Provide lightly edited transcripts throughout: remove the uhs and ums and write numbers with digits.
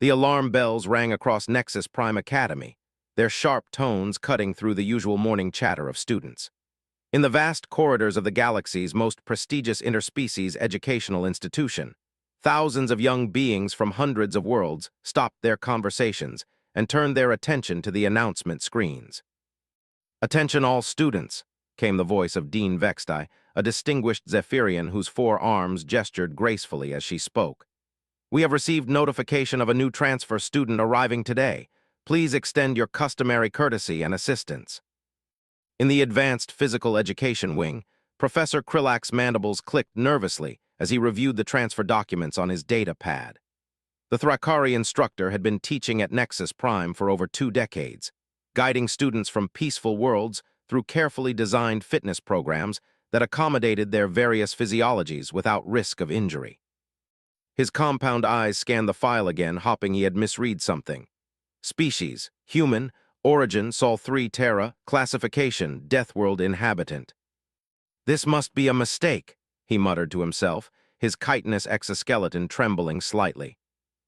The alarm bells rang across Nexus Prime Academy, their sharp tones cutting through the usual morning chatter of students. In the vast corridors of the galaxy's most prestigious interspecies educational institution, thousands of young beings from hundreds of worlds stopped their conversations and turned their attention to the announcement screens. "Attention all students," came the voice of Dean Vexti, a distinguished Zephyrian whose 4 arms gestured gracefully as she spoke. "We have received notification of a new transfer student arriving today. Please extend your customary courtesy and assistance." In the advanced physical education wing, Professor Krillak's mandibles clicked nervously as he reviewed the transfer documents on his data pad. The Thrakari instructor had been teaching at Nexus Prime for over 2 decades, guiding students from peaceful worlds through carefully designed fitness programs that accommodated their various physiologies without risk of injury. His compound eyes scanned the file again, hoping he had misread something. Species: human. Origin: Sol 3 Terra. Classification: Deathworld inhabitant. "This must be a mistake," he muttered to himself, his chitinous exoskeleton trembling slightly.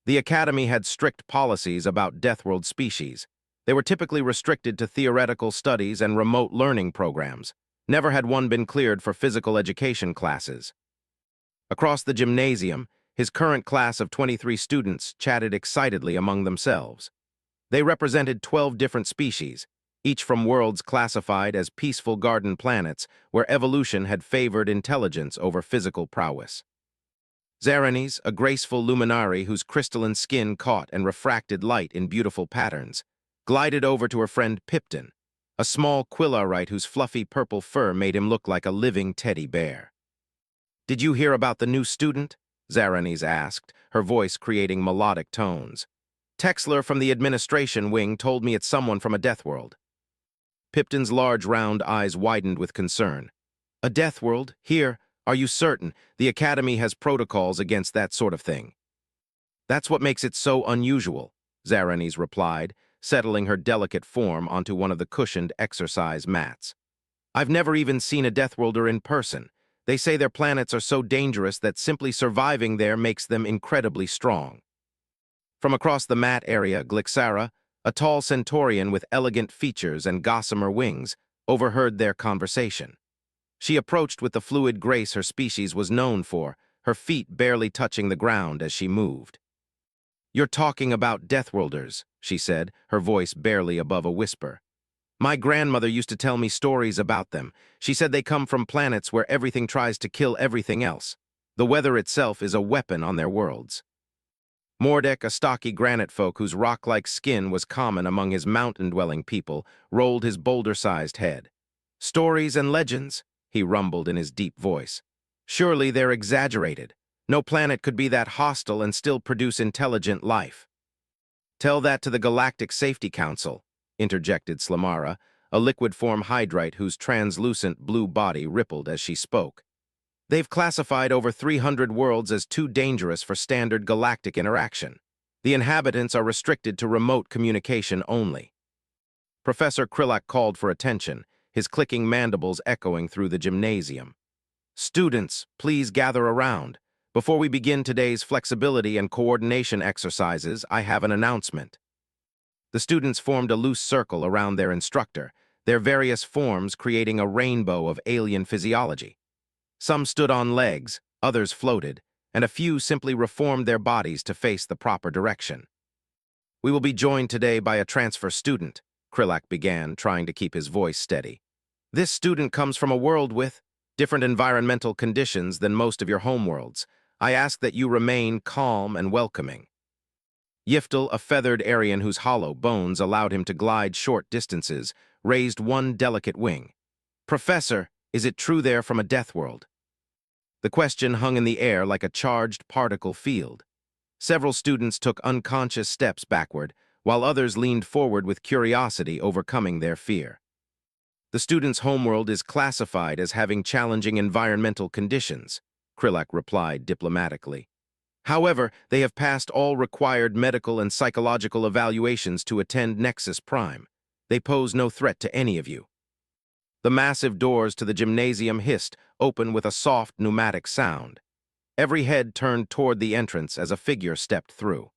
The Academy had strict policies about Deathworld species. They were typically restricted to theoretical studies and remote learning programs. Never had one been cleared for physical education classes. Across the gymnasium, his current class of 23 students chatted excitedly among themselves. They represented 12 different species, each from worlds classified as peaceful garden planets where evolution had favored intelligence over physical prowess. Zaranes, a graceful luminari whose crystalline skin caught and refracted light in beautiful patterns, glided over to her friend Pipton, a small Quillarite whose fluffy purple fur made him look like a living teddy bear. "Did you hear about the new student?" Zaranes asked, her voice creating melodic tones. "Texler from the administration wing told me it's someone from a Deathworld." Pipton's large round eyes widened with concern. "A Deathworld? Here? Are you certain? The Academy has protocols against that sort of thing." "That's what makes it so unusual," Zaranes replied, settling her delicate form onto one of the cushioned exercise mats. "I've never even seen a Deathworlder in person. They say their planets are so dangerous that simply surviving there makes them incredibly strong." From across the mat area, Glixara, a tall Centaurian with elegant features and gossamer wings, overheard their conversation. She approached with the fluid grace her species was known for, her feet barely touching the ground as she moved. "You're talking about Deathworlders," she said, her voice barely above a whisper. "My grandmother used to tell me stories about them. She said they come from planets where everything tries to kill everything else. The weather itself is a weapon on their worlds." Mordek, a stocky granite folk whose rock-like skin was common among his mountain-dwelling people, rolled his boulder-sized head. "Stories and legends," he rumbled in his deep voice. "Surely they're exaggerated. No planet could be that hostile and still produce intelligent life." "Tell that to the Galactic Safety Council," interjected Slamara, a liquid-form hydrite whose translucent blue body rippled as she spoke. "They've classified over 300 worlds as too dangerous for standard galactic interaction. The inhabitants are restricted to remote communication only." Professor Krillak called for attention, his clicking mandibles echoing through the gymnasium. "Students, please gather around. Before we begin today's flexibility and coordination exercises, I have an announcement." The students formed a loose circle around their instructor, their various forms creating a rainbow of alien physiology. Some stood on legs, others floated, and a few simply reformed their bodies to face the proper direction. "We will be joined today by a transfer student," Krillak began, trying to keep his voice steady. "This student comes from a world with different environmental conditions than most of your homeworlds. I ask that you remain calm and welcoming." Yiftel, a feathered Aryan whose hollow bones allowed him to glide short distances, raised one delicate wing. "Professor, is it true they're from a Deathworld?" The question hung in the air like a charged particle field. Several students took unconscious steps backward, while others leaned forward with curiosity overcoming their fear. "The student's homeworld is classified as having challenging environmental conditions," Krillak replied diplomatically. "However, they have passed all required medical and psychological evaluations to attend Nexus Prime. They pose no threat to any of you." The massive doors to the gymnasium hissed open with a soft pneumatic sound. Every head turned toward the entrance as a figure stepped through.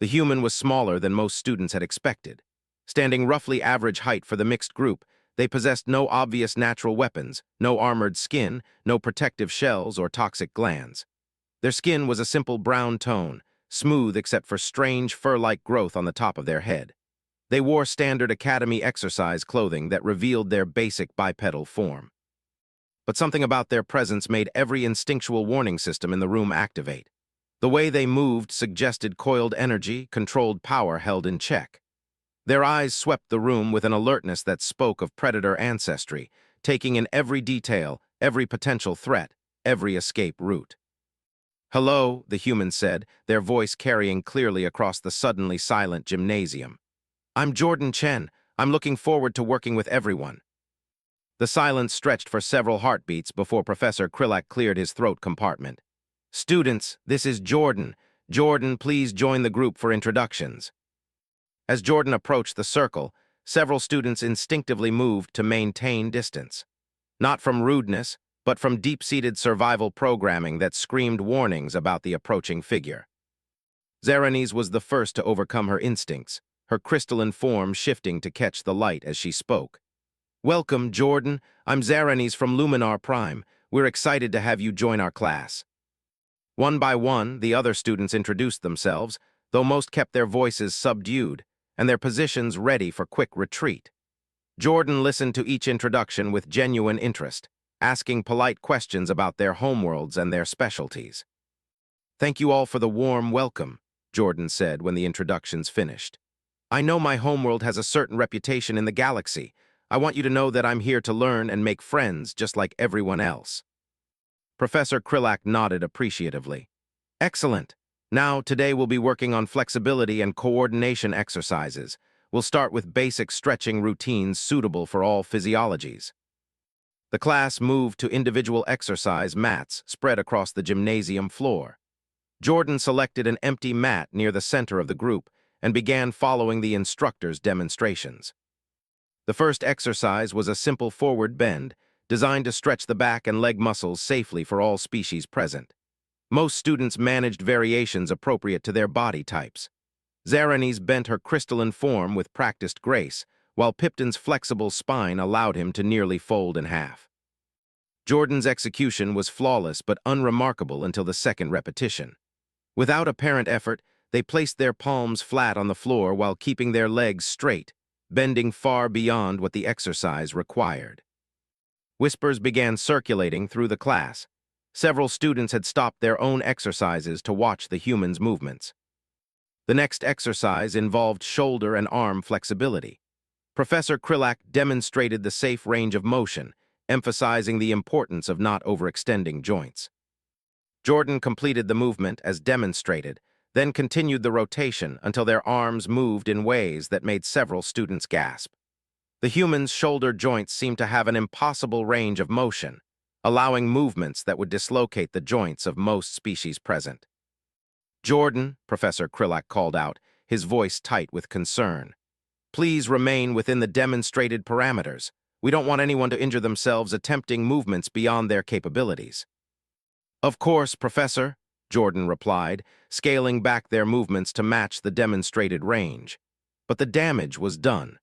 The human was smaller than most students had expected. Standing roughly average height for the mixed group, they possessed no obvious natural weapons, no armored skin, no protective shells or toxic glands. Their skin was a simple brown tone, smooth except for strange fur-like growth on the top of their head. They wore standard academy exercise clothing that revealed their basic bipedal form. But something about their presence made every instinctual warning system in the room activate. The way they moved suggested coiled energy, controlled power held in check. Their eyes swept the room with an alertness that spoke of predator ancestry, taking in every detail, every potential threat, every escape route. "Hello," the human said, their voice carrying clearly across the suddenly silent gymnasium. "I'm Jordan Chen. I'm looking forward to working with everyone." The silence stretched for several heartbeats before Professor Krillak cleared his throat compartment. "Students, this is Jordan. Jordan, please join the group for introductions." As Jordan approached the circle, several students instinctively moved to maintain distance. Not from rudeness, but from deep-seated survival programming that screamed warnings about the approaching figure. Zeranis was the first to overcome her instincts, her crystalline form shifting to catch the light as she spoke. "Welcome, Jordan. I'm Zeranis from Luminar Prime. We're excited to have you join our class." One by one, the other students introduced themselves, though most kept their voices subdued and their positions ready for quick retreat. Jordan listened to each introduction with genuine interest, asking polite questions about their homeworlds and their specialties. "Thank you all for the warm welcome," Jordan said when the introductions finished. "I know my homeworld has a certain reputation in the galaxy. I want you to know that I'm here to learn and make friends just like everyone else." Professor Krillak nodded appreciatively. "Excellent. Now, today we'll be working on flexibility and coordination exercises. We'll start with basic stretching routines suitable for all physiologies." The class moved to individual exercise mats spread across the gymnasium floor. Jordan selected an empty mat near the center of the group and began following the instructor's demonstrations. The first exercise was a simple forward bend, designed to stretch the back and leg muscles safely for all species present. Most students managed variations appropriate to their body types. Zeranis bent her crystalline form with practiced grace, while Pipton's flexible spine allowed him to nearly fold in half. Jordan's execution was flawless but unremarkable until the second repetition. Without apparent effort, they placed their palms flat on the floor while keeping their legs straight, bending far beyond what the exercise required. Whispers began circulating through the class. Several students had stopped their own exercises to watch the humans' movements. The next exercise involved shoulder and arm flexibility. Professor Krillak demonstrated the safe range of motion, emphasizing the importance of not overextending joints. Jordan completed the movement as demonstrated, then continued the rotation until their arms moved in ways that made several students gasp. The human's shoulder joints seemed to have an impossible range of motion, allowing movements that would dislocate the joints of most species present. "Jordan," Professor Krillak called out, his voice tight with concern. "Please remain within the demonstrated parameters. We don't want anyone to injure themselves attempting movements beyond their capabilities." "Of course, Professor," Jordan replied, scaling back their movements to match the demonstrated range. But the damage was done.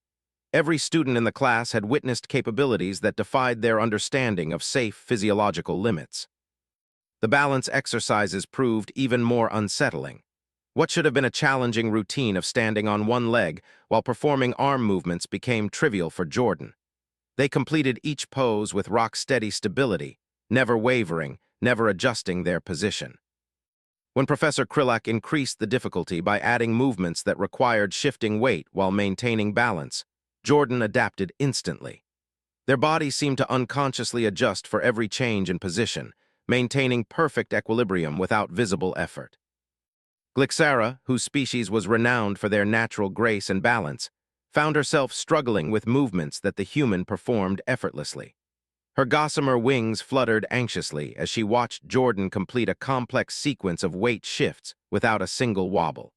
Every student in the class had witnessed capabilities that defied their understanding of safe physiological limits. The balance exercises proved even more unsettling. What should have been a challenging routine of standing on one leg while performing arm movements became trivial for Jordan. They completed each pose with rock-steady stability, never wavering, never adjusting their position. When Professor Krillak increased the difficulty by adding movements that required shifting weight while maintaining balance, Jordan adapted instantly. Their bodies seemed to unconsciously adjust for every change in position, maintaining perfect equilibrium without visible effort. Glixara, whose species was renowned for their natural grace and balance, found herself struggling with movements that the human performed effortlessly. Her gossamer wings fluttered anxiously as she watched Jordan complete a complex sequence of weight shifts without a single wobble.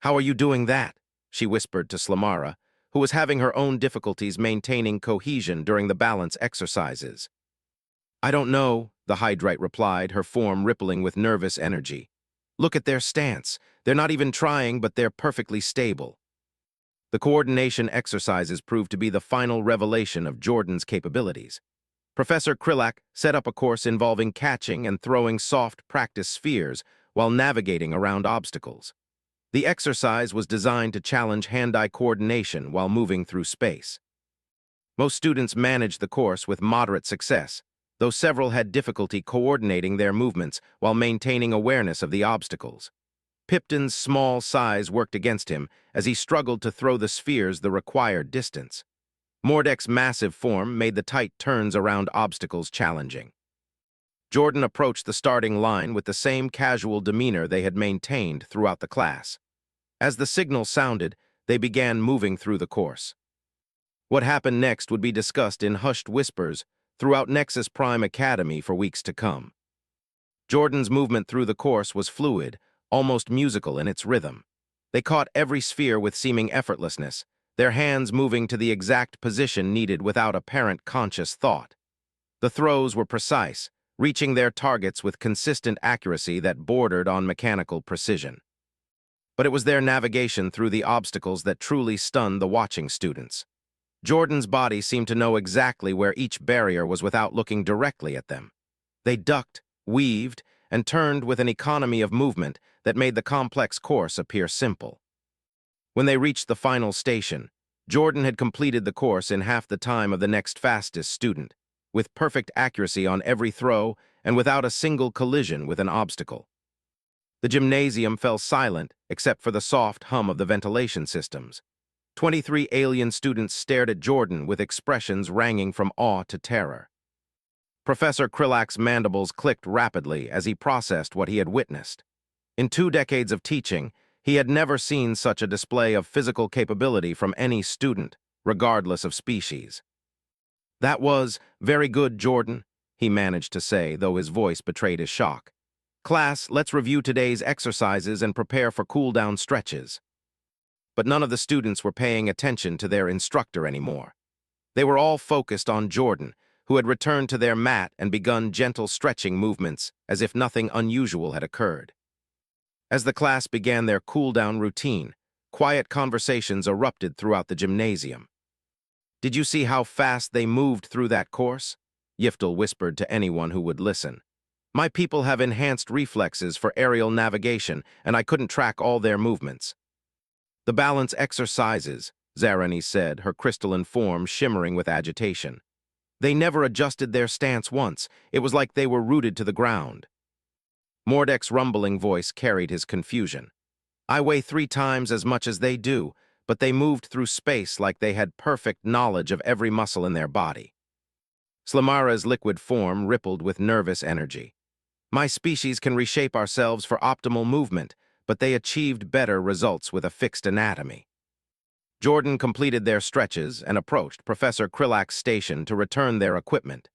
"How are you doing that?" she whispered to Slamara, who was having her own difficulties maintaining cohesion during the balance exercises. "I don't know," the Hydrite replied, her form rippling with nervous energy. Look at their stance. They're not even trying, but they're perfectly stable. The coordination exercises proved to be the final revelation of Jordan's capabilities. Professor Krillak set up a course involving catching and throwing soft practice spheres while navigating around obstacles. The exercise was designed to challenge hand-eye coordination while moving through space. Most students managed the course with moderate success, though several had difficulty coordinating their movements while maintaining awareness of the obstacles. Pipton's small size worked against him as he struggled to throw the spheres the required distance. Mordek's massive form made the tight turns around obstacles challenging. Jordan approached the starting line with the same casual demeanor they had maintained throughout the class. As the signal sounded, they began moving through the course. What happened next would be discussed in hushed whispers throughout Nexus Prime Academy for weeks to come. Jordan's movement through the course was fluid, almost musical in its rhythm. They caught every sphere with seeming effortlessness, their hands moving to the exact position needed without apparent conscious thought. The throws were precise, reaching their targets with consistent accuracy that bordered on mechanical precision. But it was their navigation through the obstacles that truly stunned the watching students. Jordan's body seemed to know exactly where each barrier was without looking directly at them. They ducked, weaved, and turned with an economy of movement that made the complex course appear simple. When they reached the final station, Jordan had completed the course in half the time of the next fastest student, with perfect accuracy on every throw and without a single collision with an obstacle. The gymnasium fell silent except for the soft hum of the ventilation systems. 23 alien students stared at Jordan with expressions ranging from awe to terror. Professor Krillak's mandibles clicked rapidly as he processed what he had witnessed. In 2 decades of teaching, he had never seen such a display of physical capability from any student, regardless of species. "That was very good, Jordan," he managed to say, though his voice betrayed his shock. "Class, let's review today's exercises and prepare for cool-down stretches." But none of the students were paying attention to their instructor anymore. They were all focused on Jordan, who had returned to their mat and begun gentle stretching movements as if nothing unusual had occurred. As the class began their cool-down routine, quiet conversations erupted throughout the gymnasium. "Did you see how fast they moved through that course?" Yiftel whispered to anyone who would listen. "My people have enhanced reflexes for aerial navigation, and I couldn't track all their movements." "The balance exercises," Zarani said, her crystalline form shimmering with agitation. "They never adjusted their stance once. It was like they were rooted to the ground." Mordek's rumbling voice carried his confusion. "I weigh 3 times as much as they do, but they moved through space like they had perfect knowledge of every muscle in their body." Slamara's liquid form rippled with nervous energy. "My species can reshape ourselves for optimal movement, but they achieved better results with a fixed anatomy." Jordan completed their stretches and approached Professor Krillak's station to return their equipment.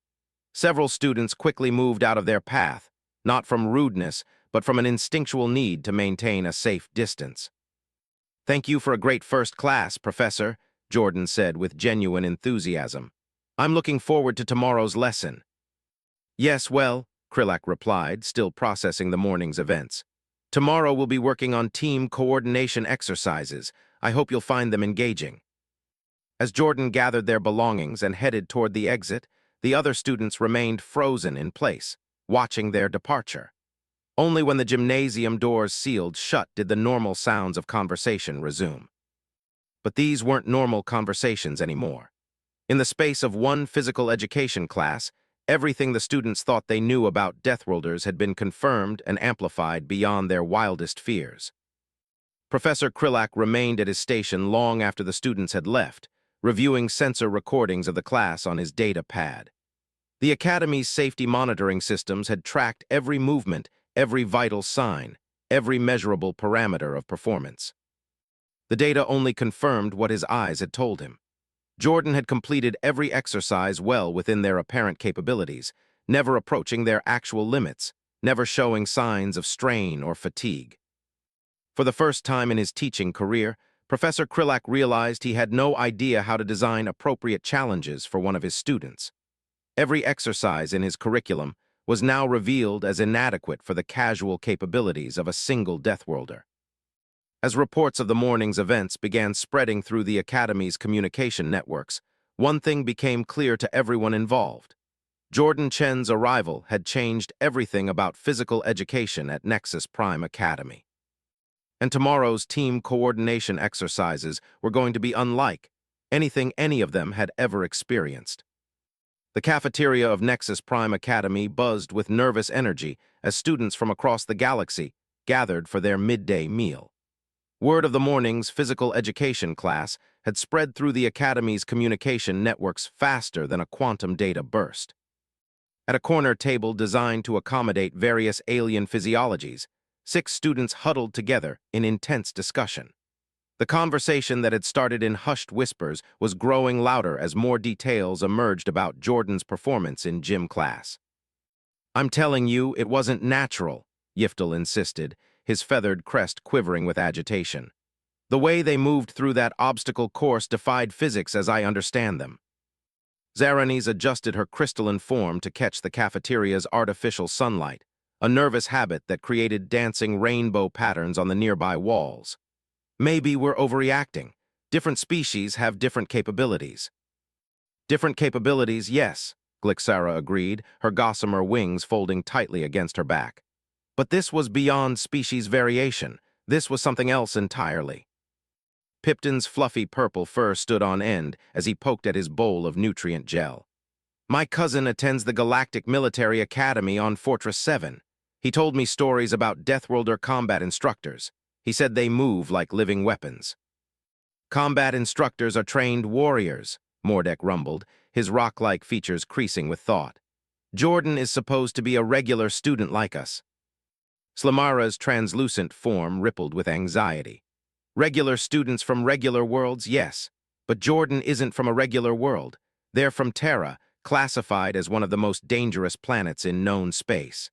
Several students quickly moved out of their path, not from rudeness, but from an instinctual need to maintain a safe distance. "Thank you for a great first class, Professor," Jordan said with genuine enthusiasm. "I'm looking forward to tomorrow's lesson." "Yes, well," Krillak replied, still processing the morning's events. "Tomorrow we'll be working on team coordination exercises. I hope you'll find them engaging." As Jordan gathered their belongings and headed toward the exit, the other students remained frozen in place, watching their departure. Only when the gymnasium doors sealed shut did the normal sounds of conversation resume. But these weren't normal conversations anymore. In the space of one physical education class, everything the students thought they knew about Deathworlders had been confirmed and amplified beyond their wildest fears. Professor Krillak remained at his station long after the students had left, reviewing sensor recordings of the class on his data pad. The Academy's safety monitoring systems had tracked every movement, every vital sign, every measurable parameter of performance. The data only confirmed what his eyes had told him. Jordan had completed every exercise well within their apparent capabilities, never approaching their actual limits, never showing signs of strain or fatigue. For the first time in his teaching career, Professor Krillak realized he had no idea how to design appropriate challenges for one of his students. Every exercise in his curriculum, was now revealed as inadequate for the casual capabilities of a single Deathworlder. As reports of the morning's events began spreading through the Academy's communication networks, one thing became clear to everyone involved. Jordan Chen's arrival had changed everything about physical education at Nexus Prime Academy. And tomorrow's team coordination exercises were going to be unlike anything any of them had ever experienced. The cafeteria of Nexus Prime Academy buzzed with nervous energy as students from across the galaxy gathered for their midday meal. Word of the morning's physical education class had spread through the Academy's communication networks faster than a quantum data burst. At a corner table designed to accommodate various alien physiologies, 6 students huddled together in intense discussion. The conversation that had started in hushed whispers was growing louder as more details emerged about Jordan's performance in gym class. "I'm telling you, it wasn't natural," Yiftel insisted, his feathered crest quivering with agitation. "The way they moved through that obstacle course defied physics as I understand them." Zaranis adjusted her crystalline form to catch the cafeteria's artificial sunlight, a nervous habit that created dancing rainbow patterns on the nearby walls. "Maybe we're overreacting. Different species have different capabilities." "Different capabilities, yes," Glixara agreed, her gossamer wings folding tightly against her back. "But this was beyond species variation. This was something else entirely." Pipton's fluffy purple fur stood on end as he poked at his bowl of nutrient gel. "My cousin attends the Galactic Military Academy on Fortress 7. He told me stories about Deathworlder combat instructors. He said they move like living weapons." "Combat instructors are trained warriors," Mordek rumbled, his rock-like features creasing with thought. "Jordan is supposed to be a regular student like us." Slamara's translucent form rippled with anxiety. "Regular students from regular worlds, yes, but Jordan isn't from a regular world. They're from Terra, classified as one of the most dangerous planets in known space."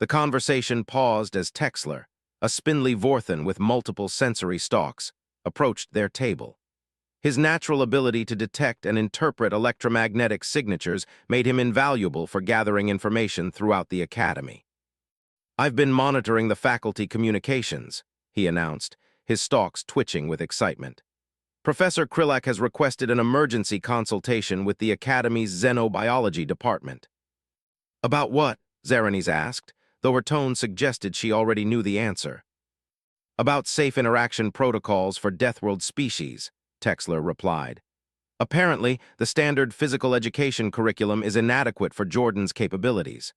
The conversation paused as Texler, a spindly Vorthan with multiple sensory stalks, approached their table. His natural ability to detect and interpret electromagnetic signatures made him invaluable for gathering information throughout the Academy. "I've been monitoring the faculty communications," he announced, his stalks twitching with excitement. "Professor Krillak has requested an emergency consultation with the Academy's Xenobiology department." "About what?" Zaranis asked, though her tone suggested she already knew the answer. "About safe interaction protocols for Deathworld species," Texler replied. "Apparently, the standard physical education curriculum is inadequate for Jordan's capabilities."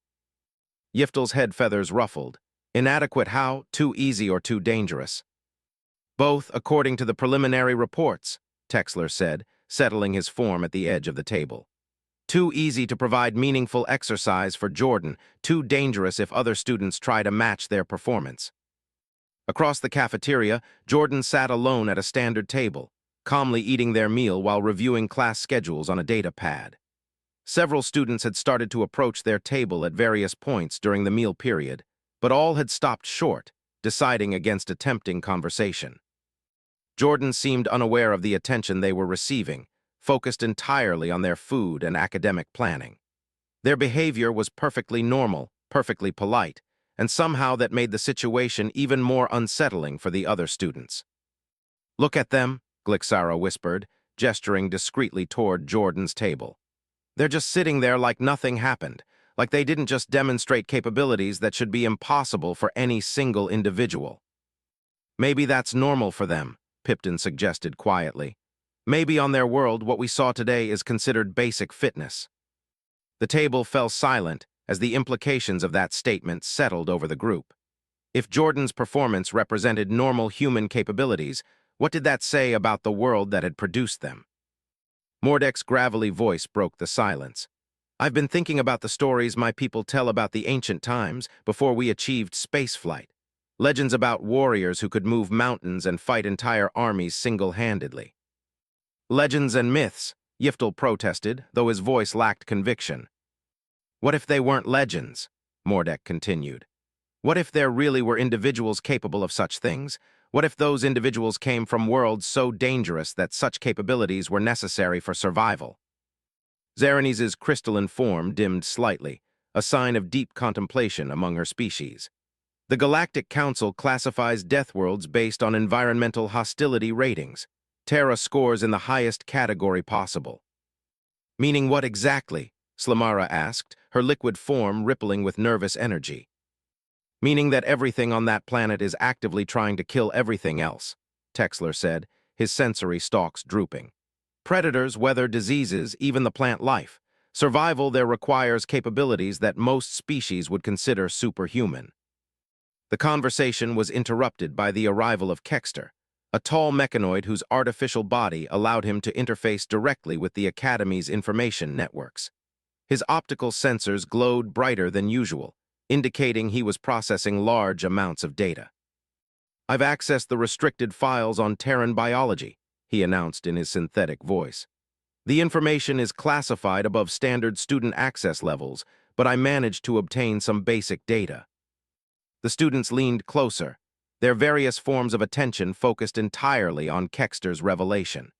Yiftel's head feathers ruffled. "Inadequate how? Too easy or too dangerous?" "Both, according to the preliminary reports," Texler said, settling his form at the edge of the table. "Too easy to provide meaningful exercise for Jordan, too dangerous if other students try to match their performance." Across the cafeteria, Jordan sat alone at a standard table, calmly eating their meal while reviewing class schedules on a data pad. Several students had started to approach their table at various points during the meal period, but all had stopped short, deciding against attempting conversation. Jordan seemed unaware of the attention they were receiving, focused entirely on their food and academic planning. Their behavior was perfectly normal, perfectly polite, and somehow that made the situation even more unsettling for the other students. "Look at them," Glixara whispered, gesturing discreetly toward Jordan's table. "They're just sitting there like nothing happened, like they didn't just demonstrate capabilities that should be impossible for any single individual." "Maybe that's normal for them," Pipton suggested quietly. "Maybe on their world what we saw today is considered basic fitness." The table fell silent as the implications of that statement settled over the group. If Jordan's performance represented normal human capabilities, what did that say about the world that had produced them? Mordek's gravelly voice broke the silence. "I've been thinking about the stories my people tell about the ancient times before we achieved spaceflight. Legends about warriors who could move mountains and fight entire armies single-handedly." "Legends and myths," Yiftel protested, though his voice lacked conviction. "What if they weren't legends?" Mordek continued. "What if there really were individuals capable of such things? What if those individuals came from worlds so dangerous that such capabilities were necessary for survival?" Zaranis's crystalline form dimmed slightly, a sign of deep contemplation among her species. The Galactic Council classifies Deathworlds based on environmental hostility ratings. Terra scores in the highest category possible. Meaning what exactly? Slamara asked, her liquid form rippling with nervous energy. Meaning that everything on that planet is actively trying to kill everything else, Texler said, his sensory stalks drooping. Predators weather diseases, even the plant life. Survival there requires capabilities that most species would consider superhuman. The conversation was interrupted by the arrival of Kexter, a tall mechanoid whose artificial body allowed him to interface directly with the Academy's information networks. His optical sensors glowed brighter than usual, indicating he was processing large amounts of data. "I've accessed the restricted files on Terran biology," he announced in his synthetic voice. "The information is classified above standard student access levels, but I managed to obtain some basic data." The students leaned closer, their various forms of attention focused entirely on Kexter's revelation.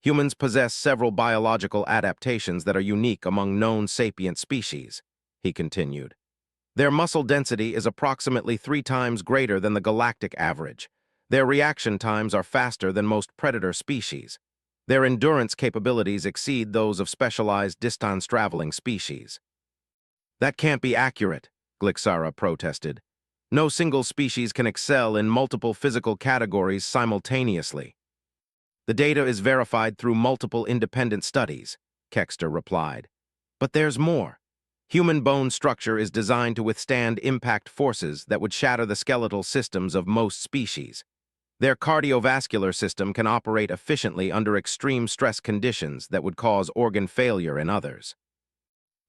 "Humans possess several biological adaptations that are unique among known sapient species," he continued. "Their muscle density is approximately 3 times greater than the galactic average. Their reaction times are faster than most predator species. Their endurance capabilities exceed those of specialized distance-traveling species." "That can't be accurate," Glixara protested. "No single species can excel in multiple physical categories simultaneously." "The data is verified through multiple independent studies," Kexter replied. "But there's more. Human bone structure is designed to withstand impact forces that would shatter the skeletal systems of most species. Their cardiovascular system can operate efficiently under extreme stress conditions that would cause organ failure in others."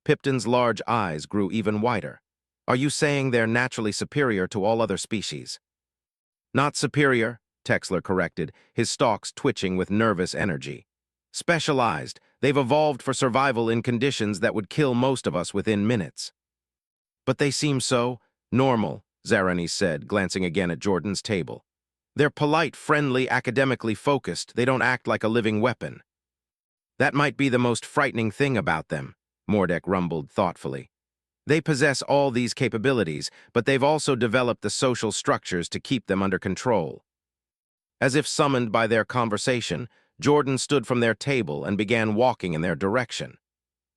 Pipton's large eyes grew even wider. "Are you saying they're naturally superior to all other species?" "Not superior," Texler corrected, his stalks twitching with nervous energy. "Specialized. They've evolved for survival in conditions that would kill most of us within minutes." "But they seem so normal," Zaranis said, glancing again at Jordan's table. "They're polite, friendly, academically focused. They don't act like a living weapon." "That might be the most frightening thing about them," Mordek rumbled thoughtfully. "They possess all these capabilities, but they've also developed the social structures to keep them under control." As if summoned by their conversation, Jordan stood from their table and began walking in their direction.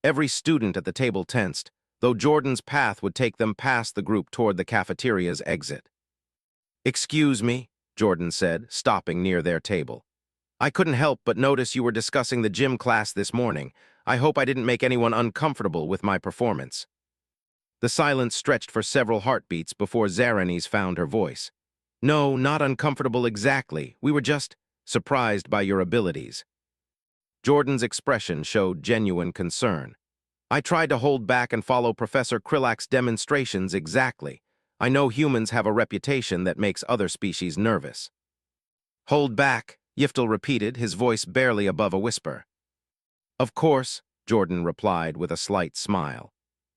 Every student at the table tensed, though Jordan's path would take them past the group toward the cafeteria's exit. "Excuse me," Jordan said, stopping near their table. "I couldn't help but notice you were discussing the gym class this morning. I hope I didn't make anyone uncomfortable with my performance." The silence stretched for several heartbeats before Zaranis found her voice. "No, not uncomfortable exactly. We were just surprised by your abilities." Jordan's expression showed genuine concern. "I tried to hold back and follow Professor Krillak's demonstrations exactly. I know humans have a reputation that makes other species nervous." "Hold back," Yiftel repeated, his voice barely above a whisper. "Of course," Jordan replied with a slight smile.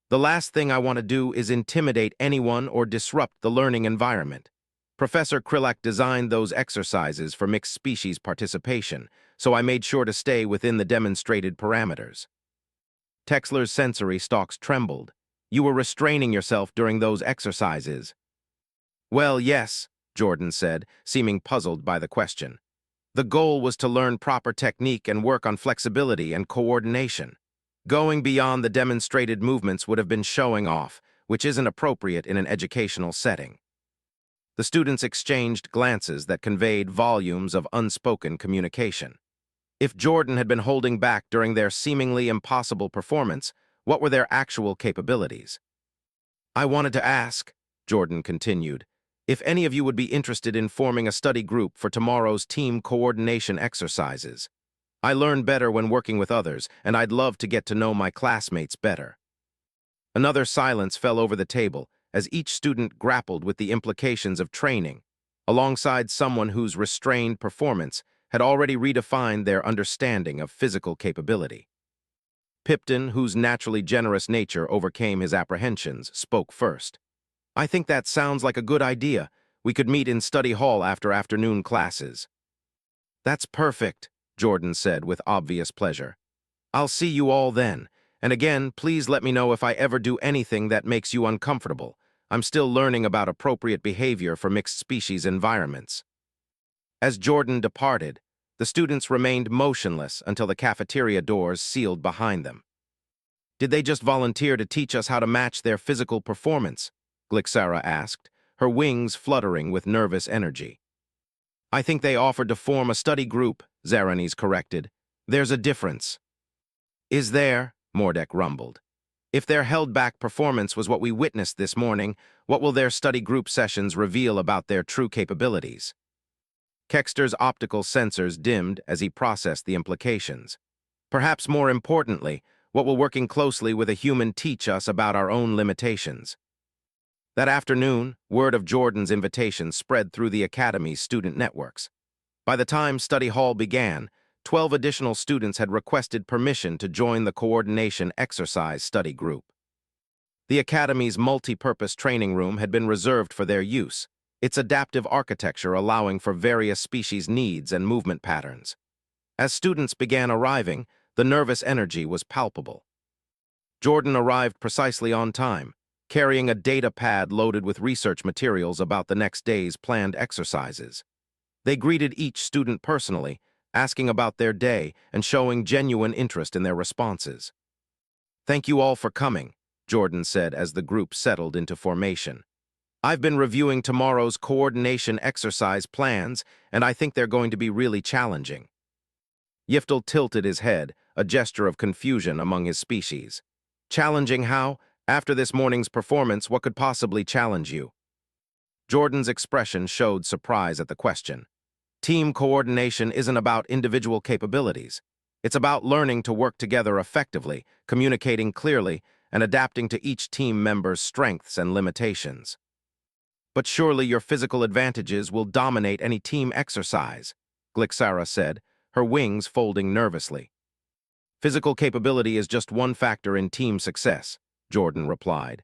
"The last thing I want to do is intimidate anyone or disrupt the learning environment. Professor Krillak designed those exercises for mixed species participation, so I made sure to stay within the demonstrated parameters." Texler's sensory stalks trembled. "You were restraining yourself during those exercises." "Well, yes," Jordan said, seeming puzzled by the question. "The goal was to learn proper technique and work on flexibility and coordination. Going beyond the demonstrated movements would have been showing off, which isn't appropriate in an educational setting." The students exchanged glances that conveyed volumes of unspoken communication. If Jordan had been holding back during their seemingly impossible performance, what were their actual capabilities? "I wanted to ask," Jordan continued, "if any of you would be interested in forming a study group for tomorrow's team coordination exercises. I learn better when working with others, and I'd love to get to know my classmates better." Another silence fell over the table as each student grappled with the implications of training, alongside someone whose restrained performance had already redefined their understanding of physical capability. Pipton, whose naturally generous nature overcame his apprehensions, spoke first. "I think that sounds like a good idea. We could meet in study hall after afternoon classes." "That's perfect," Jordan said with obvious pleasure. "I'll see you all then, And again, please let me know if I ever do anything that makes you uncomfortable. I'm still learning about appropriate behavior for mixed species environments. As Jordan departed, the students remained motionless until the cafeteria doors sealed behind them. Did they just volunteer to teach us how to match their physical performance? Glixara asked, her wings fluttering with nervous energy. I think they offered to form a study group, Zaranis corrected. There's a difference. Is there? Mordek rumbled. If their held-back performance was what we witnessed this morning, what will their study group sessions reveal about their true capabilities? Kexter's optical sensors dimmed as he processed the implications. Perhaps more importantly, what will working closely with a human teach us about our own limitations? That afternoon, word of Jordan's invitation spread through the Academy's student networks. By the time study hall began, 12 additional students had requested permission to join the Coordination Exercise Study Group. The Academy's multi-purpose training room had been reserved for their use, its adaptive architecture allowing for various species' needs and movement patterns. As students began arriving, the nervous energy was palpable. Jordan arrived precisely on time, carrying a data pad loaded with research materials about the next day's planned exercises. They greeted each student personally, asking about their day and showing genuine interest in their responses. "Thank you all for coming," Jordan said as the group settled into formation. "I've been reviewing tomorrow's coordination exercise plans, and I think they're going to be really challenging." Yiftel tilted his head, a gesture of confusion among his species. "Challenging how? After this morning's performance, what could possibly challenge you?" Jordan's expression showed surprise at the question. Team coordination isn't about individual capabilities. It's about learning to work together effectively, communicating clearly, and adapting to each team member's strengths and limitations. "But surely your physical advantages will dominate any team exercise," Glixara said, her wings folding nervously. "Physical capability is just one factor in team success," Jordan replied.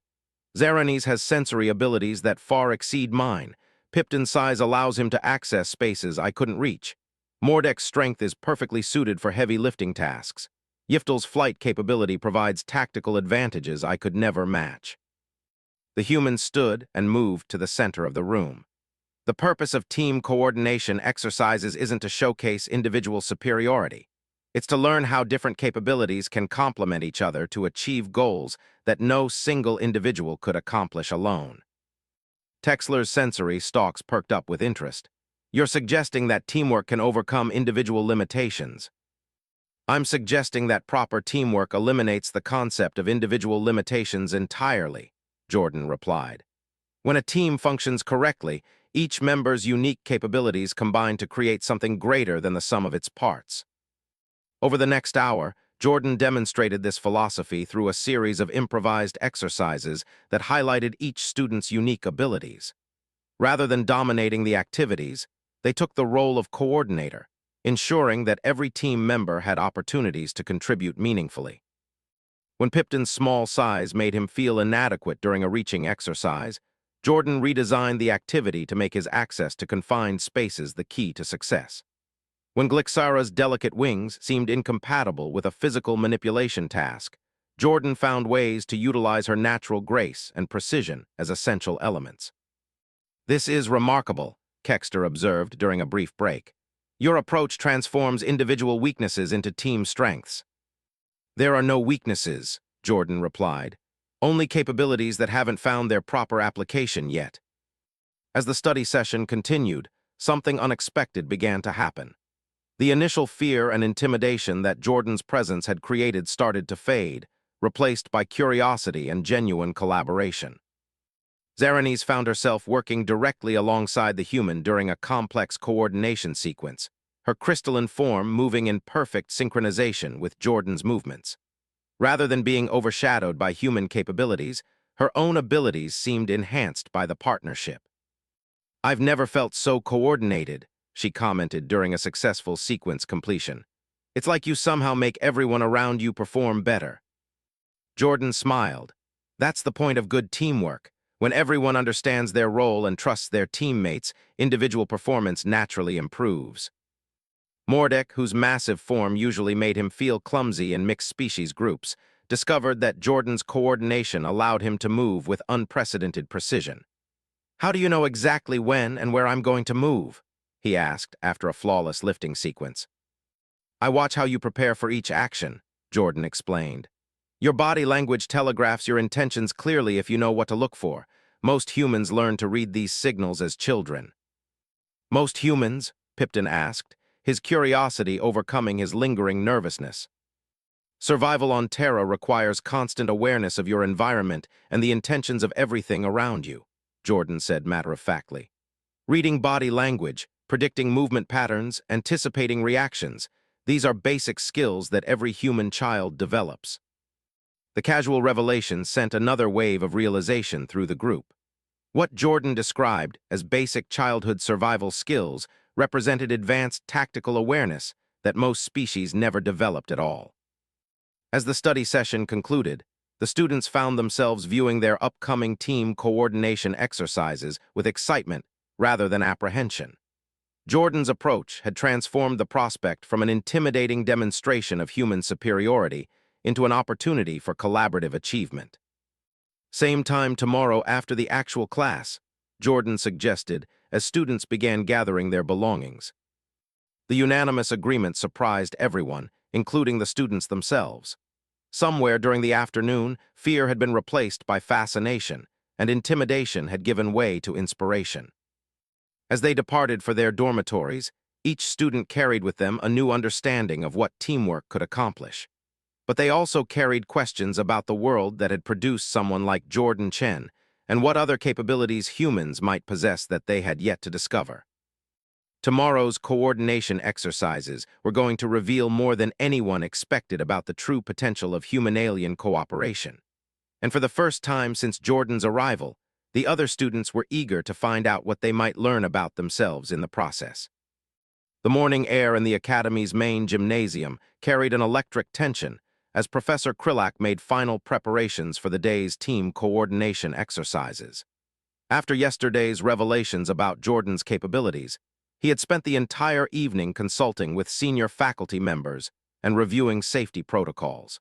"Zaranis has sensory abilities that far exceed mine. Pipton's size allows him to access spaces I couldn't reach. Mordek's strength is perfectly suited for heavy lifting tasks. Yiftel's flight capability provides tactical advantages I could never match." The human stood and moved to the center of the room. "The purpose of team coordination exercises isn't to showcase individual superiority. It's to learn how different capabilities can complement each other to achieve goals that no single individual could accomplish alone." Texler's sensory stalks perked up with interest. "You're suggesting that teamwork can overcome individual limitations." "I'm suggesting that proper teamwork eliminates the concept of individual limitations entirely," Jordan replied. "When a team functions correctly, each member's unique capabilities combine to create something greater than the sum of its parts." Over the next hour, Jordan demonstrated this philosophy through a series of improvised exercises that highlighted each student's unique abilities. Rather than dominating the activities, they took the role of coordinator, ensuring that every team member had opportunities to contribute meaningfully. When Pipton's small size made him feel inadequate during a reaching exercise, Jordan redesigned the activity to make his access to confined spaces the key to success. When Glixara's delicate wings seemed incompatible with a physical manipulation task, Jordan found ways to utilize her natural grace and precision as essential elements. "This is remarkable," Kexter observed during a brief break. "Your approach transforms individual weaknesses into team strengths." "There are no weaknesses," Jordan replied. "Only capabilities that haven't found their proper application yet." As the study session continued, something unexpected began to happen. The initial fear and intimidation that Jordan's presence had created started to fade, replaced by curiosity and genuine collaboration. Zaranis found herself working directly alongside the human during a complex coordination sequence, her crystalline form moving in perfect synchronization with Jordan's movements. Rather than being overshadowed by human capabilities, her own abilities seemed enhanced by the partnership. "I've never felt so coordinated," she commented during a successful sequence completion. "It's like you somehow make everyone around you perform better." Jordan smiled. "That's the point of good teamwork. When everyone understands their role and trusts their teammates, individual performance naturally improves." Mordek, whose massive form usually made him feel clumsy in mixed-species groups, discovered that Jordan's coordination allowed him to move with unprecedented precision. "How do you know exactly when and where I'm going to move?" he asked after a flawless lifting sequence. "I watch how you prepare for each action," Jordan explained. "Your body language telegraphs your intentions clearly if you know what to look for. Most humans learn to read these signals as children." "Most humans?" Pipton asked, his curiosity overcoming his lingering nervousness. "Survival on Terra requires constant awareness of your environment and the intentions of everything around you," Jordan said matter-of-factly. "Reading body language, predicting movement patterns, anticipating reactions, these are basic skills that every human child develops." The casual revelation sent another wave of realization through the group. What Jordan described as basic childhood survival skills represented advanced tactical awareness that most species never developed at all. As the study session concluded, the students found themselves viewing their upcoming team coordination exercises with excitement rather than apprehension. Jordan's approach had transformed the prospect from an intimidating demonstration of human superiority into an opportunity for collaborative achievement. "Same time tomorrow after the actual class," Jordan suggested as students began gathering their belongings. The unanimous agreement surprised everyone, including the students themselves. Somewhere during the afternoon, fear had been replaced by fascination, and intimidation had given way to inspiration. As they departed for their dormitories, each student carried with them a new understanding of what teamwork could accomplish. But they also carried questions about the world that had produced someone like Jordan Chen and what other capabilities humans might possess that they had yet to discover. Tomorrow's coordination exercises were going to reveal more than anyone expected about the true potential of human-alien cooperation. And for the first time since Jordan's arrival, the other students were eager to find out what they might learn about themselves in the process. The morning air in the Academy's main gymnasium carried an electric tension as Professor Krillak made final preparations for the day's team coordination exercises. After yesterday's revelations about Jordan's capabilities, he had spent the entire evening consulting with senior faculty members and reviewing safety protocols.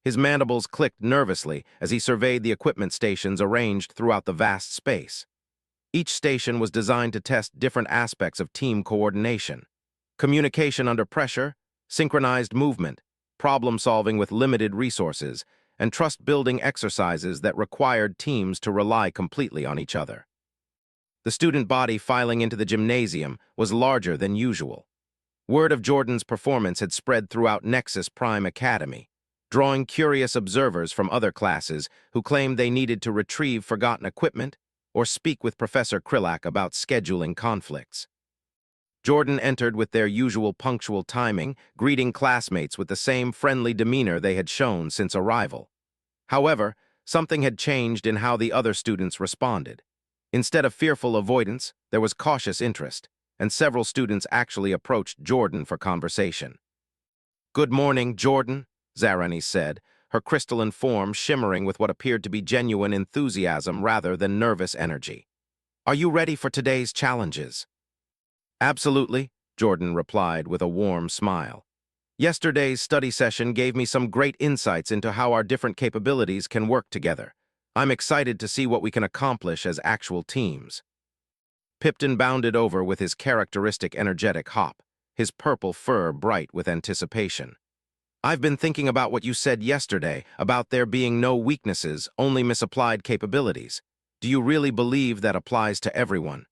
His mandibles clicked nervously as he surveyed the equipment stations arranged throughout the vast space. Each station was designed to test different aspects of team coordination: communication under pressure, synchronized movement, problem-solving with limited resources, and trust-building exercises that required teams to rely completely on each other. The student body filing into the gymnasium was larger than usual. Word of Jordan's performance had spread throughout Nexus Prime Academy, drawing curious observers from other classes who claimed they needed to retrieve forgotten equipment or speak with Professor Krillak about scheduling conflicts. Jordan entered with their usual punctual timing, greeting classmates with the same friendly demeanor they had shown since arrival. However, something had changed in how the other students responded. Instead of fearful avoidance, there was cautious interest, and several students actually approached Jordan for conversation. "Good morning, Jordan," Zarani said, her crystalline form shimmering with what appeared to be genuine enthusiasm rather than nervous energy. "Are you ready for today's challenges?" "Absolutely," Jordan replied with a warm smile. "Yesterday's study session gave me some great insights into how our different capabilities can work together. I'm excited to see what we can accomplish as actual teams." Pipton bounded over with his characteristic energetic hop, his purple fur bright with anticipation. "I've been thinking about what you said yesterday, about there being no weaknesses, only misapplied capabilities. Do you really believe that applies to everyone?"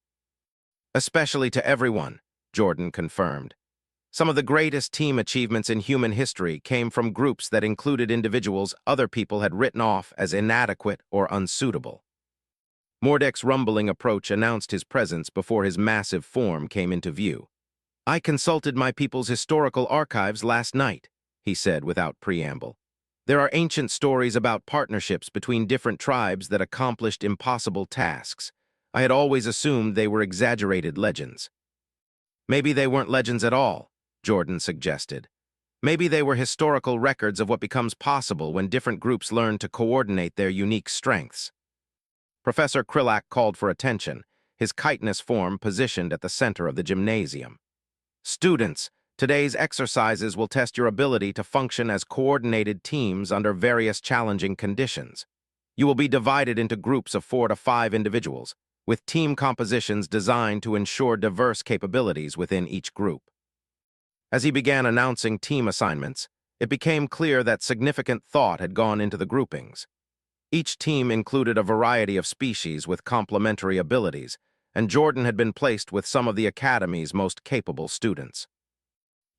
"Especially to everyone," Jordan confirmed. "Some of the greatest team achievements in human history came from groups that included individuals other people had written off as inadequate or unsuitable." Mordek's rumbling approach announced his presence before his massive form came into view. "I consulted my people's historical archives last night," he said without preamble. "There are ancient stories about partnerships between different tribes that accomplished impossible tasks. I had always assumed they were exaggerated legends." "Maybe they weren't legends at all," Jordan suggested. "Maybe they were historical records of what becomes possible when different groups learn to coordinate their unique strengths." Professor Krillak called for attention, his chitinous form positioned at the center of the gymnasium. "Students, Today's exercises will test your ability to function as coordinated teams under various challenging conditions. You will be divided into groups of 4 to 5 individuals, with team compositions designed to ensure diverse capabilities within each group. As he began announcing team assignments, it became clear that significant thought had gone into the groupings. Each team included a variety of species with complementary abilities, and Jordan had been placed with some of the Academy's most capable students.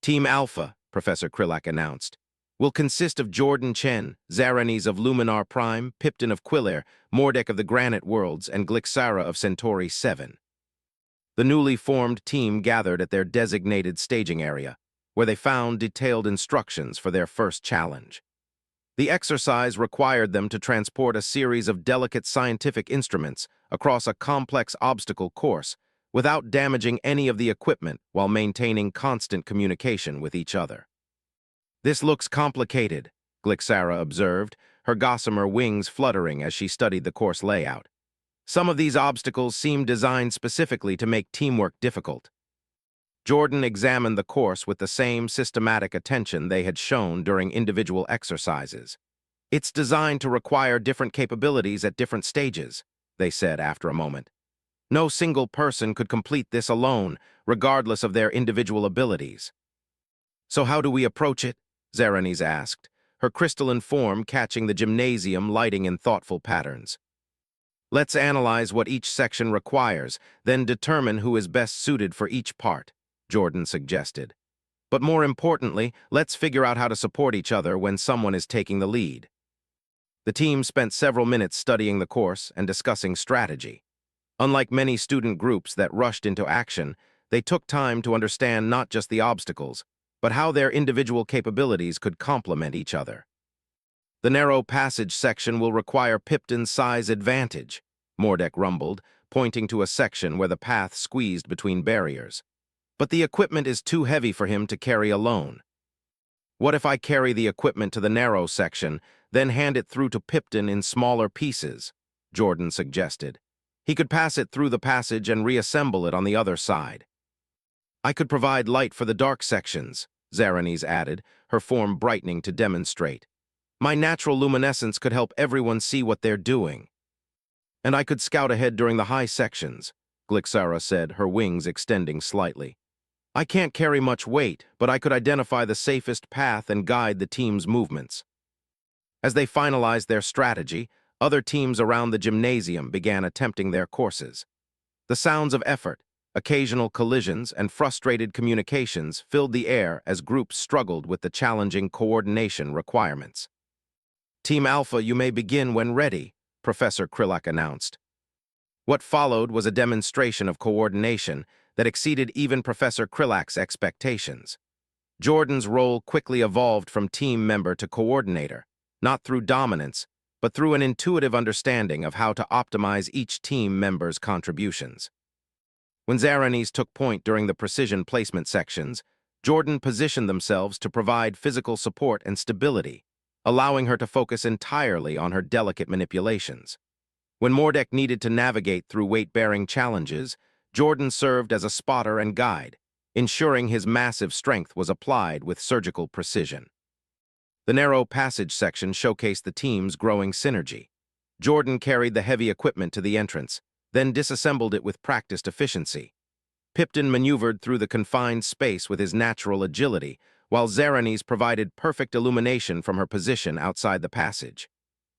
Team Alpha, Professor Krillak announced, will consist of Jordan Chen, Zaranes of Luminar Prime, Pipton of Quillair, Mordek of the Granite Worlds, and Glixara of Centauri 7. The newly formed team gathered at their designated staging area, where they found detailed instructions for their first challenge. The exercise required them to transport a series of delicate scientific instruments across a complex obstacle course without damaging any of the equipment while maintaining constant communication with each other. "This looks complicated," Glixara observed, her gossamer wings fluttering as she studied the course layout. "Some of these obstacles seem designed specifically to make teamwork difficult." Jordan examined the course with the same systematic attention they had shown during individual exercises. "It's designed to require different capabilities at different stages," they said after a moment. "No single person could complete this alone, regardless of their individual abilities." "So how do we approach it?" Zaranes asked, her crystalline form catching the gymnasium lighting in thoughtful patterns. "Let's analyze what each section requires, then determine who is best suited for each part," Jordan suggested. "But more importantly, let's figure out how to support each other when someone is taking the lead." The team spent several minutes studying the course and discussing strategy. Unlike many student groups that rushed into action, they took time to understand not just the obstacles, but how their individual capabilities could complement each other. "The narrow passage section will require Pipton's size advantage," Mordek rumbled, pointing to a section where the path squeezed between barriers. "But the equipment is too heavy for him to carry alone." "What if I carry the equipment to the narrow section, then hand it through to Pipton in smaller pieces?" Jordan suggested. "He could pass it through the passage and reassemble it on the other side." "I could provide light for the dark sections," Zaranes added, her form brightening to demonstrate. "My natural luminescence could help everyone see what they're doing." "And I could scout ahead during the high sections," Glixara said, her wings extending slightly. "I can't carry much weight, but I could identify the safest path and guide the team's movements." As they finalized their strategy, other teams around the gymnasium began attempting their courses. The sounds of effort, occasional collisions, and frustrated communications filled the air as groups struggled with the challenging coordination requirements. "Team Alpha, you may begin when ready," Professor Krillak announced. What followed was a demonstration of coordination that exceeded even Professor Krillak's expectations. Jordan's role quickly evolved from team member to coordinator, not through dominance, but through an intuitive understanding of how to optimize each team member's contributions. When Zaranes took point during the precision placement sections, Jordan positioned themselves to provide physical support and stability, allowing her to focus entirely on her delicate manipulations. When Mordek needed to navigate through weight-bearing challenges, Jordan served as a spotter and guide, ensuring his massive strength was applied with surgical precision. The narrow passage section showcased the team's growing synergy. Jordan carried the heavy equipment to the entrance, then disassembled it with practiced efficiency. Pipton maneuvered through the confined space with his natural agility, while Zaranes provided perfect illumination from her position outside the passage.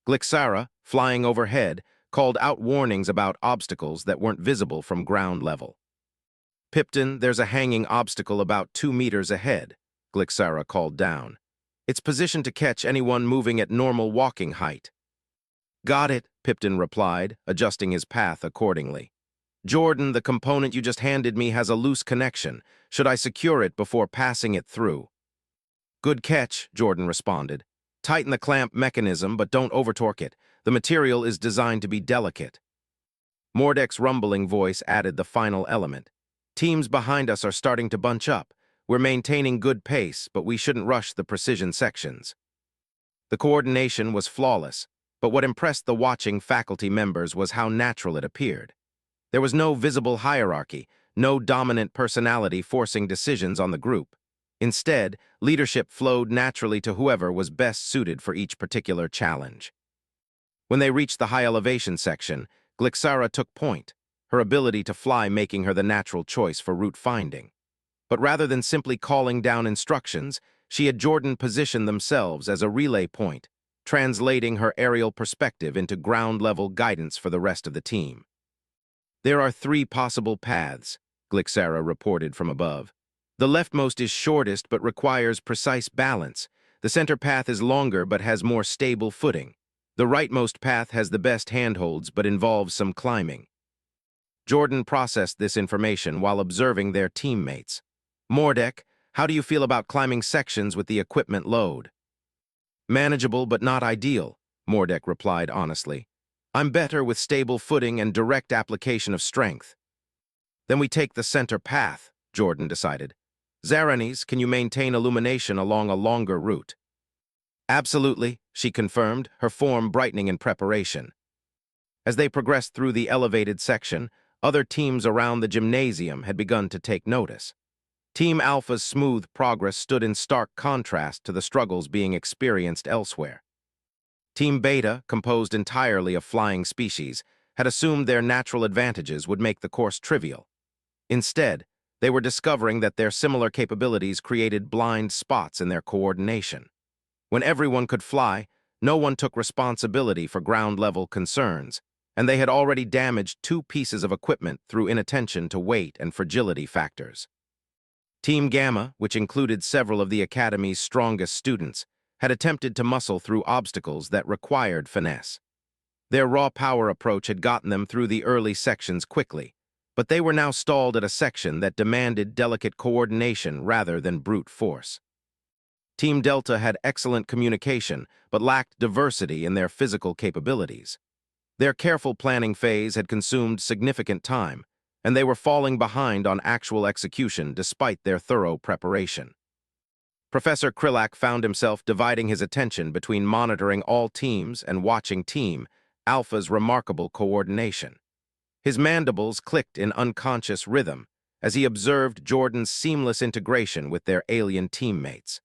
Glixara, flying overhead, called out warnings about obstacles that weren't visible from ground level. "Pipton, there's a hanging obstacle about 2 meters ahead," Glixara called down. "It's positioned to catch anyone moving at normal walking height." "Got it," Pipton replied, adjusting his path accordingly. "Jordan, the component you just handed me has a loose connection. Should I secure it before passing it through?" "Good catch," Jordan responded. "Tighten the clamp mechanism, but don't overtorque it. The material is designed to be delicate." Mordek's rumbling voice added the final element. "Teams behind us are starting to bunch up. We're maintaining good pace, but we shouldn't rush the precision sections." The coordination was flawless, but what impressed the watching faculty members was how natural it appeared. There was no visible hierarchy, no dominant personality forcing decisions on the group. Instead, leadership flowed naturally to whoever was best suited for each particular challenge. When they reached the high elevation section, Glixara took point, her ability to fly making her the natural choice for route finding. But rather than simply calling down instructions, she had Jordan position themselves as a relay point, translating her aerial perspective into ground-level guidance for the rest of the team. There are 3 possible paths, Glixara reported from above. The leftmost is shortest but requires precise balance. The center path is longer but has more stable footing. The rightmost path has the best handholds but involves some climbing. Jordan processed this information while observing their teammates. Mordek, how do you feel about climbing sections with the equipment load? Manageable but not ideal, Mordek replied honestly. I'm better with stable footing and direct application of strength. Then we take the center path, Jordan decided. Zaranis, can you maintain illumination along a longer route? Absolutely, she confirmed, her form brightening in preparation. As they progressed through the elevated section, other teams around the gymnasium had begun to take notice. Team Alpha's smooth progress stood in stark contrast to the struggles being experienced elsewhere. Team Beta, composed entirely of flying species, had assumed their natural advantages would make the course trivial. Instead, they were discovering that their similar capabilities created blind spots in their coordination. When everyone could fly, no one took responsibility for ground-level concerns, and they had already damaged 2 pieces of equipment through inattention to weight and fragility factors. Team Gamma, which included several of the Academy's strongest students, had attempted to muscle through obstacles that required finesse. Their raw power approach had gotten them through the early sections quickly, but they were now stalled at a section that demanded delicate coordination rather than brute force. Team Delta had excellent communication, but lacked diversity in their physical capabilities. Their careful planning phase had consumed significant time, and they were falling behind on actual execution despite their thorough preparation. Professor Krillak found himself dividing his attention between monitoring all teams and watching Team Alpha's remarkable coordination. His mandibles clicked in unconscious rhythm as he observed Jordan's seamless integration with their alien teammates.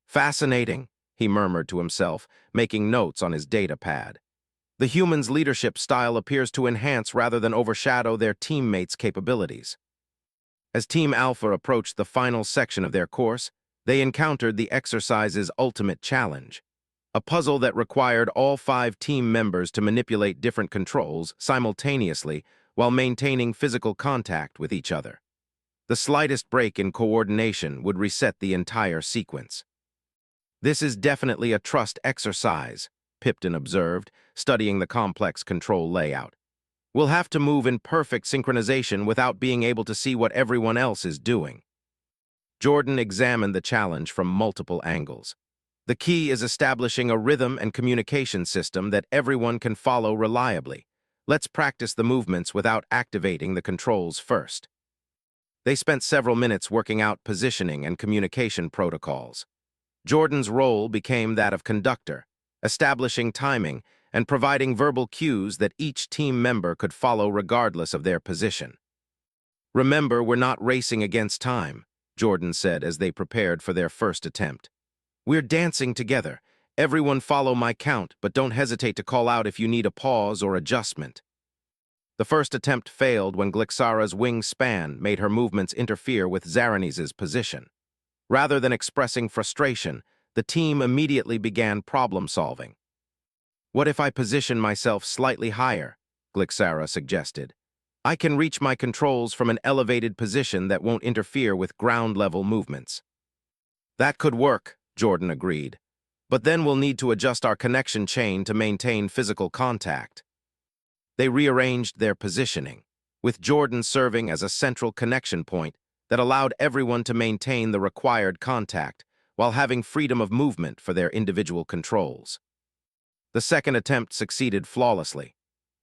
Fascinating, he murmured to himself, making notes on his data pad. The human's leadership style appears to enhance rather than overshadow their teammates' capabilities. As Team Alpha approached the final section of their course, they encountered the exercise's ultimate challenge, a puzzle that required all 5 team members to manipulate different controls simultaneously while maintaining physical contact with each other. The slightest break in coordination would reset the entire sequence. This is definitely a trust exercise, Pipton observed, studying the complex control layout. We'll have to move in perfect synchronization without being able to see what everyone else is doing. Jordan examined the challenge from multiple angles. The key is establishing a rhythm and communication system that everyone can follow reliably. Let's practice the movements without activating the controls first. They spent several minutes working out positioning and communication protocols. Jordan's role became that of conductor, establishing timing and providing verbal cues that each team member could follow regardless of their position. Remember, we're not racing against time, Jordan said as they prepared for their first attempt. We're dancing together. Everyone follow my count, but don't hesitate to call out if you need a pause or adjustment. The first attempt failed when Glixara's wing span made her movements interfere with Zaranis's position. Rather than expressing frustration, the team immediately began problem-solving. What if I position myself slightly higher? Glixara suggested. I can reach my controls from an elevated position that won't interfere with ground-level movements. That could work, Jordan agreed. But then we'll need to adjust our connection chain to maintain physical contact. They rearranged their positioning, with Jordan serving as a central connection point that allowed everyone to maintain the required contact while having freedom of movement for their individual controls. The second attempt succeeded flawlessly.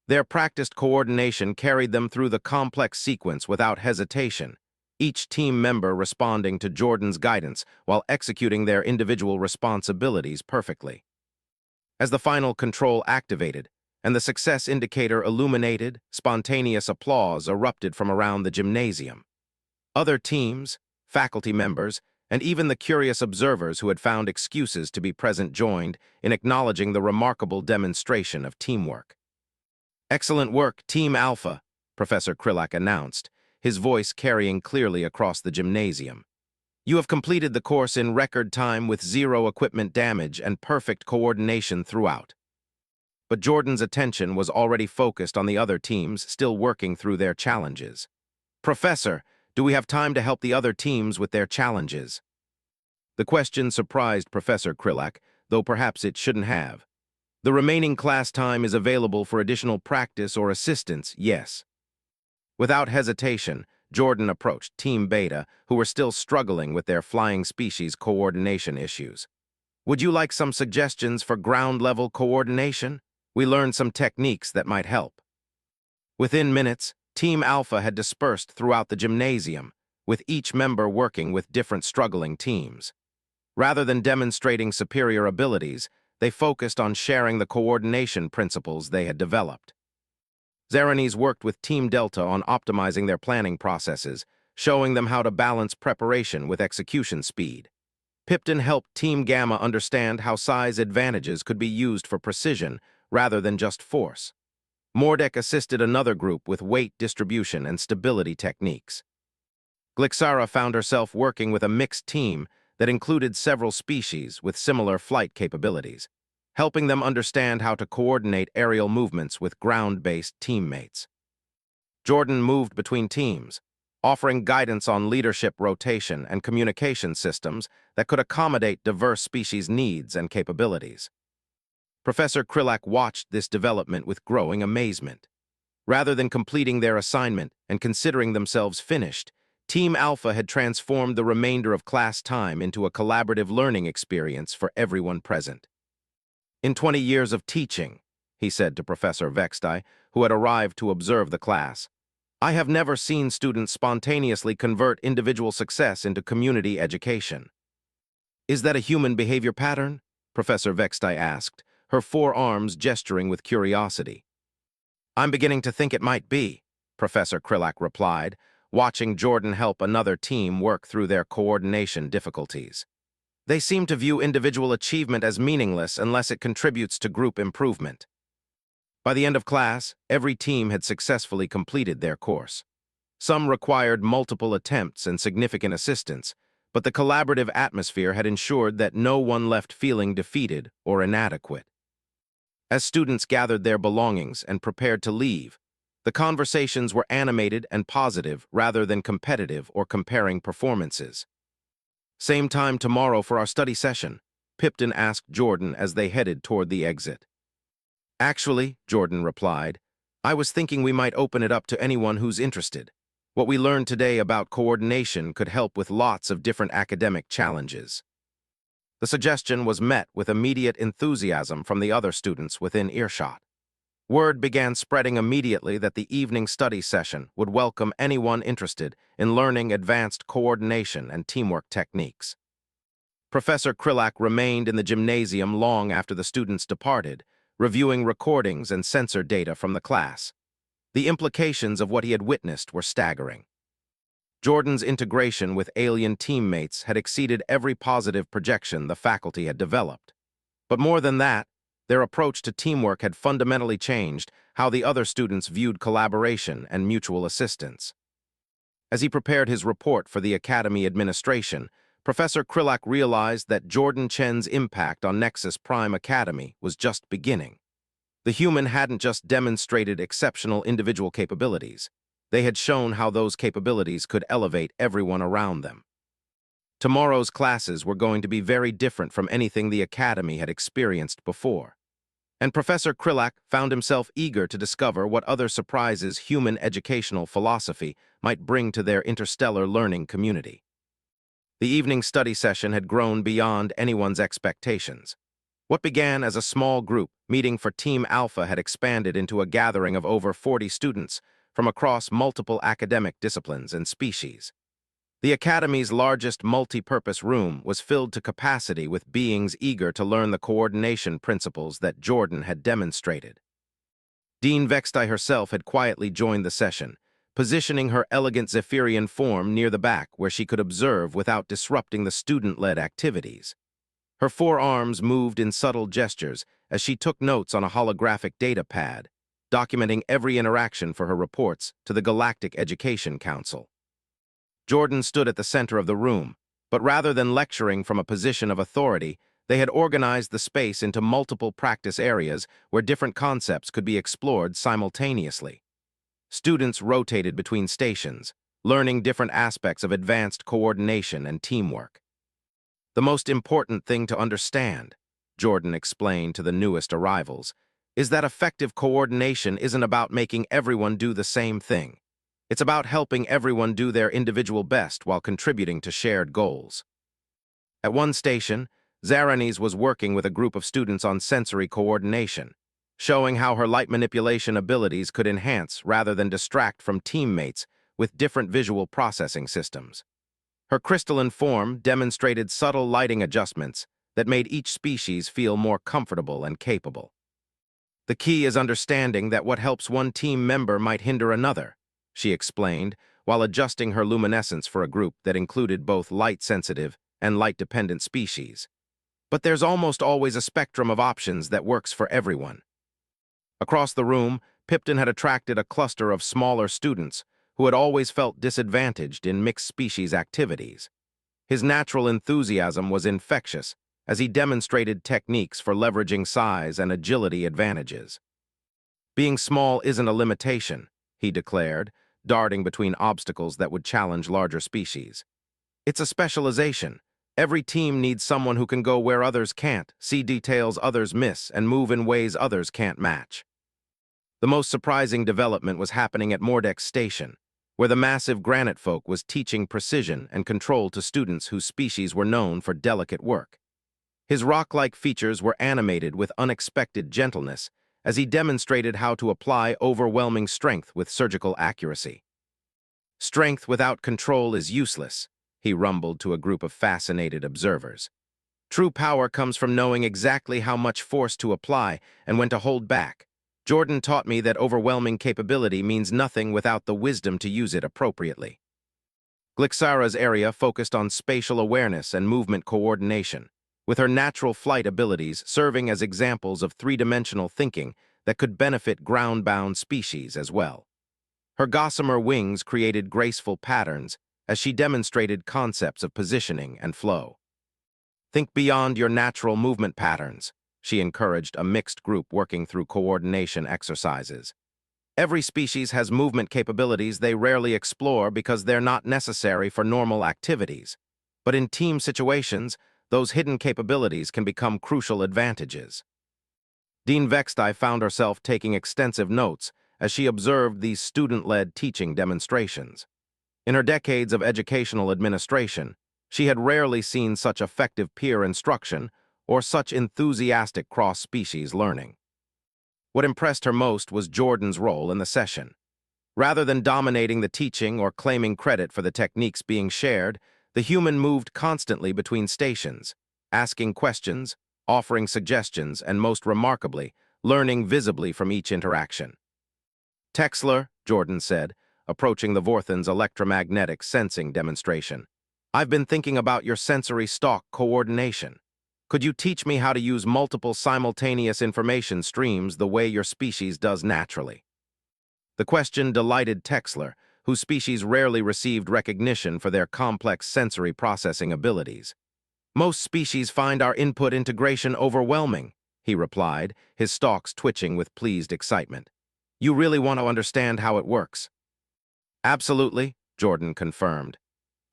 Their practiced coordination carried them through the complex sequence without hesitation, each team member responding to Jordan's guidance while executing their individual responsibilities perfectly. As the final control activated, and the success indicator illuminated, spontaneous applause erupted from around the gymnasium. Other teams, faculty members, and even the curious observers who had found excuses to be present joined in acknowledging the remarkable demonstration of teamwork. "Excellent work, Team Alpha," Professor Krillak announced, his voice carrying clearly across the gymnasium. "You have completed the course in record time with zero equipment damage and perfect coordination throughout." But Jordan's attention was already focused on the other teams still working through their challenges. "Professor, do we have time to help the other teams with their challenges?" The question surprised Professor Krillak, though perhaps it shouldn't have. "The remaining class time is available for additional practice or assistance, yes." Without hesitation, Jordan approached Team Beta, who were still struggling with their flying species coordination issues. "Would you like some suggestions for ground-level coordination? We learned some techniques that might help." Within minutes, Team Alpha had dispersed throughout the gymnasium, with each member working with different struggling teams. Rather than demonstrating superior abilities, they focused on sharing the coordination principles they had developed. Zeranis worked with Team Delta on optimizing their planning processes, showing them how to balance preparation with execution speed. Pipton helped Team Gamma understand how size advantages could be used for precision rather than just force. Mordek assisted another group with weight distribution and stability techniques. Glixara found herself working with a mixed team that included several species with similar flight capabilities, helping them understand how to coordinate aerial movements with ground-based teammates. Jordan moved between teams, offering guidance on leadership rotation and communication systems that could accommodate diverse species' needs and capabilities. Professor Krillak watched this development with growing amazement. Rather than completing their assignment and considering themselves finished, Team Alpha had transformed the remainder of class time into a collaborative learning experience for everyone present. "In 20 years of teaching," he said to Professor Vextai, who had arrived to observe the class, "I have never seen students spontaneously convert individual success into community education." "Is that a human behavior pattern?" Professor Vextai asked, her forearms gesturing with curiosity. "I'm beginning to think it might be," Professor Krillak replied, watching Jordan help another team work through their coordination difficulties. "They seem to view individual achievement as meaningless unless it contributes to group improvement." By the end of class, every team had successfully completed their course. Some required multiple attempts and significant assistance, but the collaborative atmosphere had ensured that no one left feeling defeated or inadequate. As students gathered their belongings and prepared to leave, the conversations were animated and positive rather than competitive or comparing performances. "Same time tomorrow for our study session?" Pipton asked Jordan as they headed toward the exit. "Actually," Jordan replied, "I was thinking we might open it up to anyone who's interested. What we learned today about coordination could help with lots of different academic challenges." The suggestion was met with immediate enthusiasm from the other students within earshot. Word began spreading immediately that the evening study session would welcome anyone interested in learning advanced coordination and teamwork techniques. Professor Krillak remained in the gymnasium long after the students departed, reviewing recordings and sensor data from the class. The implications of what he had witnessed were staggering. Jordan's integration with alien teammates had exceeded every positive projection the faculty had developed. But more than that, their approach to teamwork had fundamentally changed how the other students viewed collaboration and mutual assistance. As he prepared his report for the Academy administration, Professor Krillak realized that Jordan Chen's impact on Nexus Prime Academy was just beginning. The human hadn't just demonstrated exceptional individual capabilities. They had shown how those capabilities could elevate everyone around them. Tomorrow's classes were going to be very different from anything the Academy had experienced before. And Professor Krillak found himself eager to discover what other surprises human educational philosophy might bring to their interstellar learning community. The evening study session had grown beyond anyone's expectations. What began as a small group meeting for Team Alpha had expanded into a gathering of over 40 students from across multiple academic disciplines and species. The Academy's largest multi-purpose room was filled to capacity with beings eager to learn the coordination principles that Jordan had demonstrated. Dean Vextai herself had quietly joined the session, positioning her elegant Zephyrian form near the back where she could observe without disrupting the student-led activities. Her forearms moved in subtle gestures as she took notes on a holographic data pad, documenting every interaction for her reports to the Galactic Education Council. Jordan stood at the center of the room, but rather than lecturing from a position of authority, they had organized the space into multiple practice areas where different concepts could be explored simultaneously. Students rotated between stations, learning different aspects of advanced coordination and teamwork. The most important thing to understand, Jordan explained to the newest arrivals, is that effective coordination isn't about making everyone do the same thing. It's about helping everyone do their individual best while contributing to shared goals. At one station, Zaranis was working with a group of students on sensory coordination, showing how her light manipulation abilities could enhance rather than distract from teammates with different visual processing systems. Her crystalline form demonstrated subtle lighting adjustments that made each species feel more comfortable and capable. The key is understanding that what helps one team member might hinder another, she explained, while adjusting her luminescence for a group that included both light-sensitive and light-dependent species. But there's almost always a spectrum of options that works for everyone. Across the room, Pipton had attracted a cluster of smaller students who had always felt disadvantaged in mixed-species activities. His natural enthusiasm was infectious as he demonstrated techniques for leveraging size and agility advantages. Being small isn't a limitation, he declared, darting between obstacles that would challenge larger species. It's a specialization. Every team needs someone who can go where others can't, see details others miss, and move in ways others can't match. The most surprising development was happening at Mordex Station, where the massive granite folk was teaching precision and control to students whose species were known for delicate work. His rock-like features were animated with unexpected gentleness as he demonstrated how to apply overwhelming strength with surgical accuracy. "Strength without control is useless," he rumbled to a group of fascinated observers. "True power comes from knowing exactly how much force to apply and when to hold back. Jordan taught me that overwhelming capability means nothing without the wisdom to use it appropriately." Glixara's area focused on spatial awareness and movement coordination, with her natural flight abilities serving as examples of three-dimensional thinking that could benefit ground-bound species as well. Her gossamer wings created graceful patterns as she demonstrated concepts of positioning and flow. "Think beyond your natural movement patterns," she encouraged a mixed group working through coordination exercises. "Every species has movement capabilities they rarely explore because they're not necessary for normal activities. But in team situations, those hidden capabilities can become crucial advantages." Dean Vextai found herself taking extensive notes as she observed these student-led teaching demonstrations. In her decades of educational administration, she had rarely seen such effective peer instruction or such enthusiastic cross-species learning. What impressed her most was Jordan's role in the session. Rather than dominating the teaching or claiming credit for the techniques being shared, the human moved constantly between stations, asking questions, offering suggestions, and most remarkably, learning visibly from each interaction. "Texler," Jordan said, approaching the Vorthan's electromagnetic sensing demonstration, "I've been thinking about your sensory stalk coordination. Could you teach me how to use multiple simultaneous information streams the way your species does naturally?" The question delighted Texler, whose species rarely received recognition for their complex sensory processing abilities. "Most species find our input integration overwhelming," he replied, his stalks twitching with pleased excitement. "You really want to understand how it works?" "Absolutely," Jordan confirmed.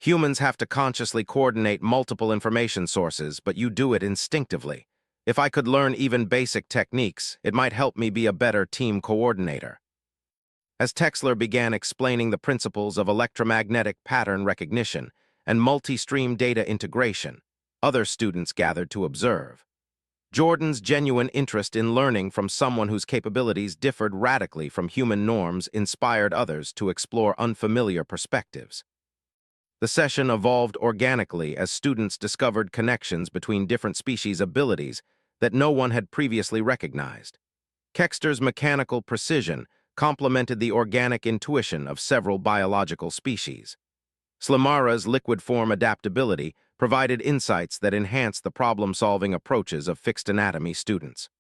"Humans have to consciously coordinate multiple information sources, but you do it instinctively. If I could learn even basic techniques, it might help me be a better team coordinator." As Texler began explaining the principles of electromagnetic pattern recognition and multi-stream data integration, other students gathered to observe. Jordan's genuine interest in learning from someone whose capabilities differed radically from human norms inspired others to explore unfamiliar perspectives. The session evolved organically as students discovered connections between different species' abilities that no one had previously recognized. Kexter's mechanical precision complemented the organic intuition of several biological species. Slimara's liquid form adaptability provided insights that enhanced the problem-solving approaches of fixed anatomy students.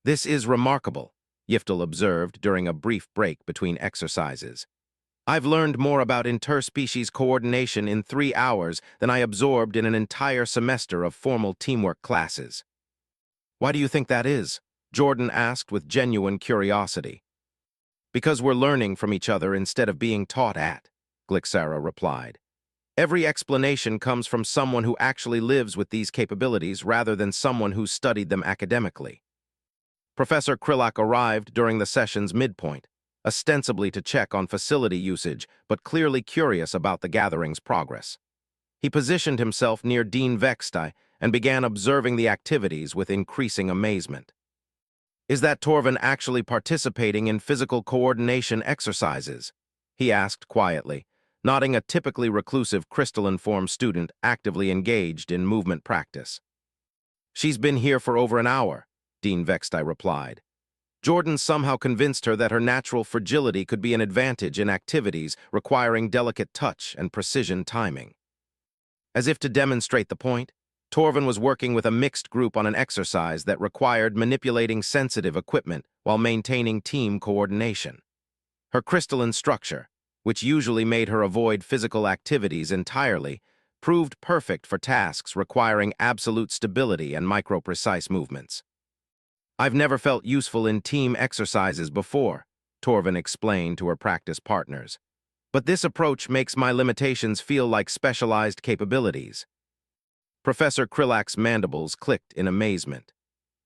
"This is remarkable," Yiftel observed during a brief break between exercises. "I've learned more about interspecies coordination in 3 hours than I absorbed in an entire semester of formal teamwork classes." "Why do you think that is?" Jordan asked with genuine curiosity. "Because we're learning from each other instead of being taught at," Glixara replied. "Every explanation comes from someone who actually lives with these capabilities rather than someone who studied them academically." Professor Krillak arrived during the session's midpoint, ostensibly to check on facility usage, but clearly curious about the gathering's progress. He positioned himself near Dean Vextai and began observing the activities with increasing amazement. "Is that Torvin actually participating in physical coordination exercises?" he asked quietly, nodding a typically reclusive crystalline-form student actively engaged in movement practice. "She's been here for over an hour," Dean Vextai replied. Jordan somehow convinced her that her natural fragility could be an advantage in activities requiring delicate touch and precision timing. As if to demonstrate the point, Torvin was working with a mixed group on an exercise that required manipulating sensitive equipment while maintaining team coordination. Her crystalline structure, which usually made her avoid physical activities entirely, proved perfect for tasks requiring absolute stability and micro-precise movements. "I've never felt useful in team exercises before," Torvin explained to her practice partners. "But this approach makes my limitations feel like specialized capabilities." Professor Krillak's mandibles clicked in amazement.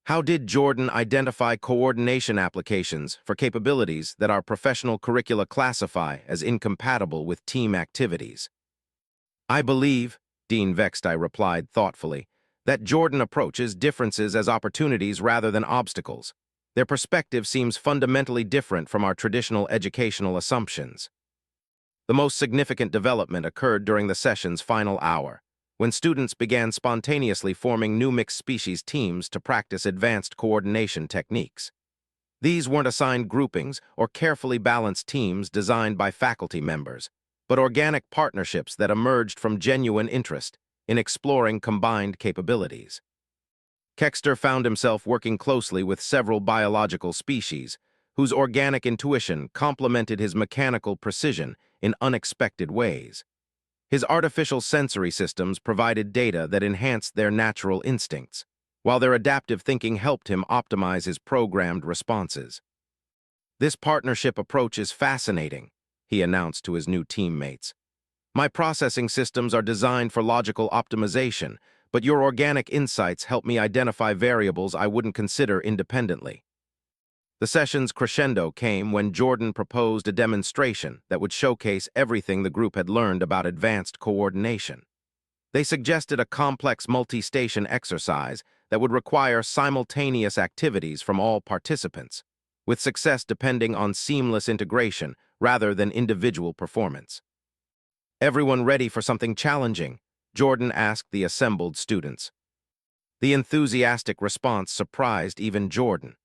How did Jordan identify coordination applications for capabilities that our professional curricula classify as incompatible with team activities? "I believe," Dean Vextai replied thoughtfully, "that Jordan approaches differences as opportunities rather than obstacles. Their perspective seems fundamentally different from our traditional educational assumptions." The most significant development occurred during the session's final hour, when students began spontaneously forming new mixed-species teams to practice advanced coordination techniques. These weren't assigned groupings or carefully balanced teams designed by faculty members, but organic partnerships that emerged from genuine interest in exploring combined capabilities. Kexter found himself working closely with several biological species, whose organic intuition complemented his mechanical precision in unexpected ways. His artificial sensory systems provided data that enhanced their natural instincts, while their adaptive thinking helped him optimize his programmed responses. "This partnership approach is fascinating," he announced to his new teammates. "My processing systems are designed for logical optimization, but your organic insights help me identify variables I wouldn't consider independently." The session's crescendo came when Jordan proposed a demonstration that would showcase everything the group had learned about advanced coordination. They suggested a complex multi-station exercise that would require simultaneous activities from all participants, with success depending on seamless integration rather than individual performance. "Everyone ready for something challenging?" Jordan asked the assembled students. The enthusiastic response surprised even Jordan.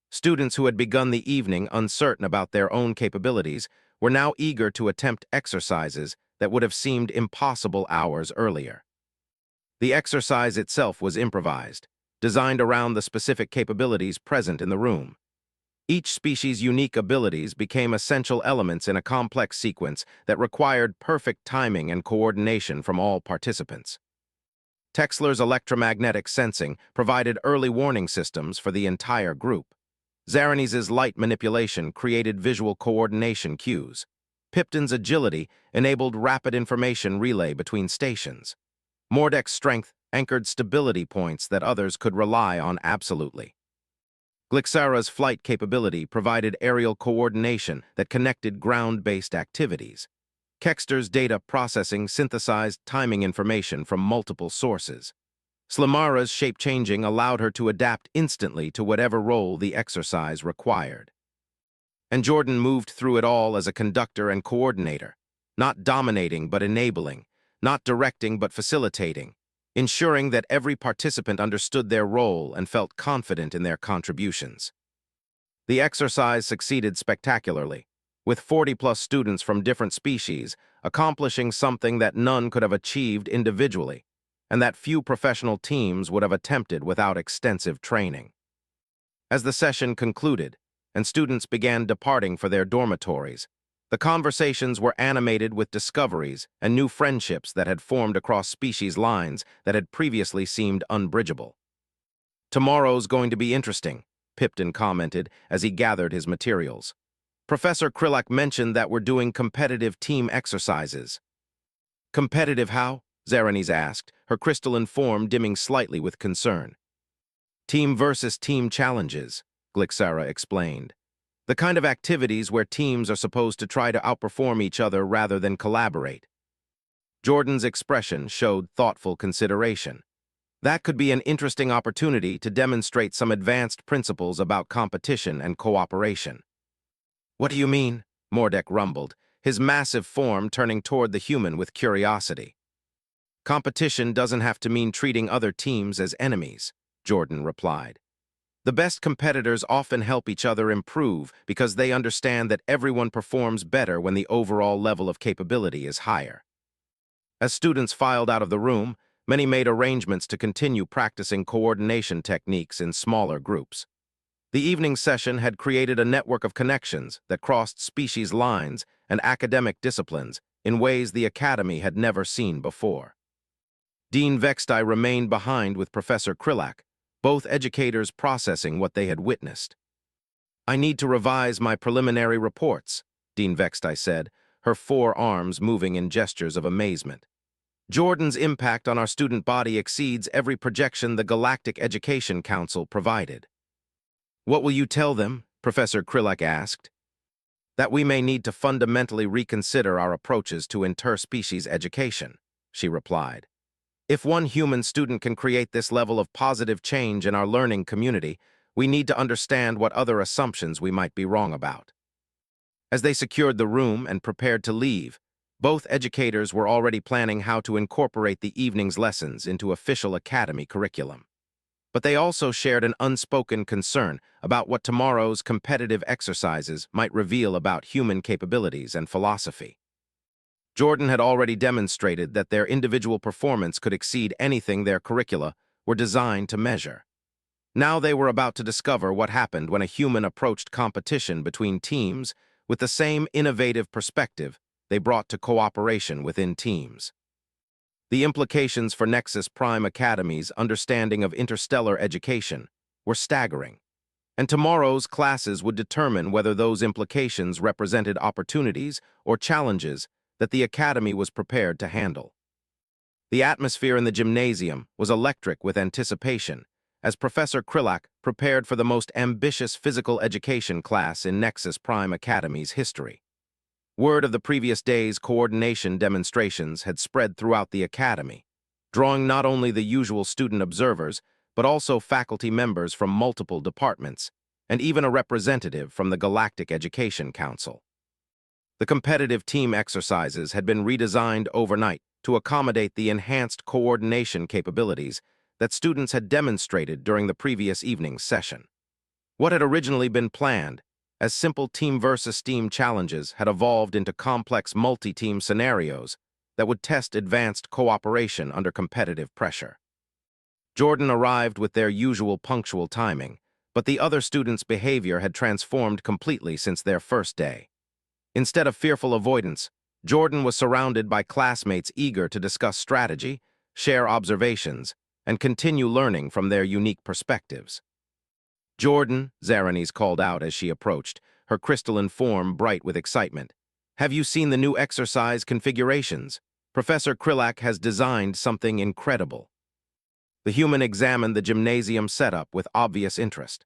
Students who had begun the evening uncertain about their own capabilities were now eager to attempt exercises that would have seemed impossible hours earlier. The exercise itself was improvised, designed around the specific capabilities present in the room. Each species' unique abilities became essential elements in a complex sequence that required perfect timing and coordination from all participants. Texler's electromagnetic sensing provided early warning systems for the entire group. Zaranes's light manipulation created visual coordination cues. Pipton's agility enabled rapid information relay between stations. Mordek's strength anchored stability points that others could rely on absolutely. Glixara's flight capability provided aerial coordination that connected ground-based activities. Kexter's data processing synthesized timing information from multiple sources. Slimara's shape-changing allowed her to adapt instantly to whatever role the exercise required. And Jordan moved through it all as a conductor and coordinator, not dominating but enabling, not directing but facilitating, ensuring that every participant understood their role and felt confident in their contributions. The exercise succeeded spectacularly, with 40-plus students from different species accomplishing something that none could have achieved individually, and that few professional teams would have attempted without extensive training. As the session concluded, and students began departing for their dormitories, the conversations were animated with discoveries and new friendships that had formed across species lines that had previously seemed unbridgeable. "Tomorrow's going to be interesting," Pipton commented as he gathered his materials. "Professor Krillak mentioned that we're doing competitive team exercises." "Competitive how?" Zaranis asked, her crystalline form dimming slightly with concern. "Team versus team challenges," Glixara explained. "The kind of activities where teams are supposed to try to outperform each other rather than collaborate." Jordan's expression showed thoughtful consideration. "That could be an interesting opportunity to demonstrate some advanced principles about competition and cooperation." "What do you mean?" Mordek rumbled, his massive form turning toward the human with curiosity. "Competition doesn't have to mean treating other teams as enemies," Jordan replied. "The best competitors often help each other improve because they understand that everyone performs better when the overall level of capability is higher." As students filed out of the room, many made arrangements to continue practicing coordination techniques in smaller groups. The evening session had created a network of connections that crossed species lines and academic disciplines in ways the Academy had never seen before. Dean Vextai remained behind with Professor Krillak, both educators processing what they had witnessed. "I need to revise my preliminary reports," Dean Vextai said, her four arms moving in gestures of amazement. "Jordan's impact on our student body exceeds every projection the Galactic Education Council provided." "What will you tell them?" Professor Krillak asked. "That we may need to fundamentally reconsider our approaches to interspecies education," she replied. "If one human student can create this level of positive change in our learning community, we need to understand what other assumptions we might be wrong about." As they secured the room and prepared to leave, both educators were already planning how to incorporate the evening's lessons into official academy curriculum. But they also shared an unspoken concern about what tomorrow's competitive exercises might reveal about human capabilities and philosophy. Jordan had already demonstrated that their individual performance could exceed anything their curricula were designed to measure. Now they were about to discover what happened when a human approached competition between teams with the same innovative perspective they brought to cooperation within teams. The implications for Nexus Prime Academy's understanding of interstellar education were staggering, and tomorrow's classes would determine whether those implications represented opportunities or challenges that the Academy was prepared to handle. The atmosphere in the gymnasium was electric with anticipation as Professor Krillak prepared for the most ambitious physical education class in Nexus Prime Academy's history. Word of the previous day's coordination demonstrations had spread throughout the Academy, drawing not only the usual student observers, but also faculty members from multiple departments, and even a representative from the Galactic Education Council. The competitive team exercises had been redesigned overnight to accommodate the enhanced coordination capabilities that students had demonstrated during the previous evening's session. What had originally been planned as simple team versus team challenges had evolved into complex multi-team scenarios that would test advanced cooperation under competitive pressure. Jordan arrived with their usual punctual timing, but the other students' behavior had transformed completely since their first day. Instead of fearful avoidance, Jordan was surrounded by classmates eager to discuss strategy, share observations, and continue learning from their unique perspectives. "Jordan," Zaranis called out as she approached, her crystalline form bright with excitement. "Have you seen the new exercise configurations? Professor Krillak has designed something incredible." The human examined the gymnasium setup with obvious interest.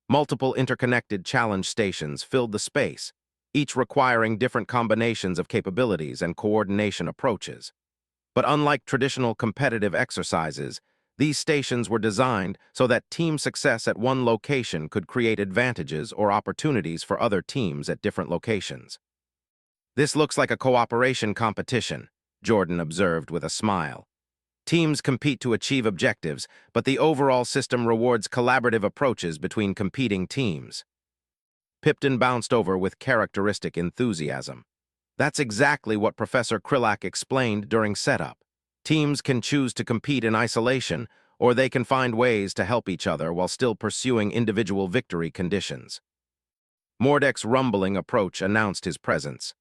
Multiple interconnected challenge stations filled the space, each requiring different combinations of capabilities and coordination approaches. But unlike traditional competitive exercises, these stations were designed so that team success at one location could create advantages or opportunities for other teams at different locations. "This looks like a cooperation competition," Jordan observed with a smile. "Teams compete to achieve objectives, but the overall system rewards collaborative approaches between competing teams." Pipton bounced over with characteristic enthusiasm. That's exactly what Professor Krillak explained during setup. Teams can choose to compete in isolation, or they can find ways to help each other while still pursuing individual victory conditions. Mordek's rumbling approach announced his presence.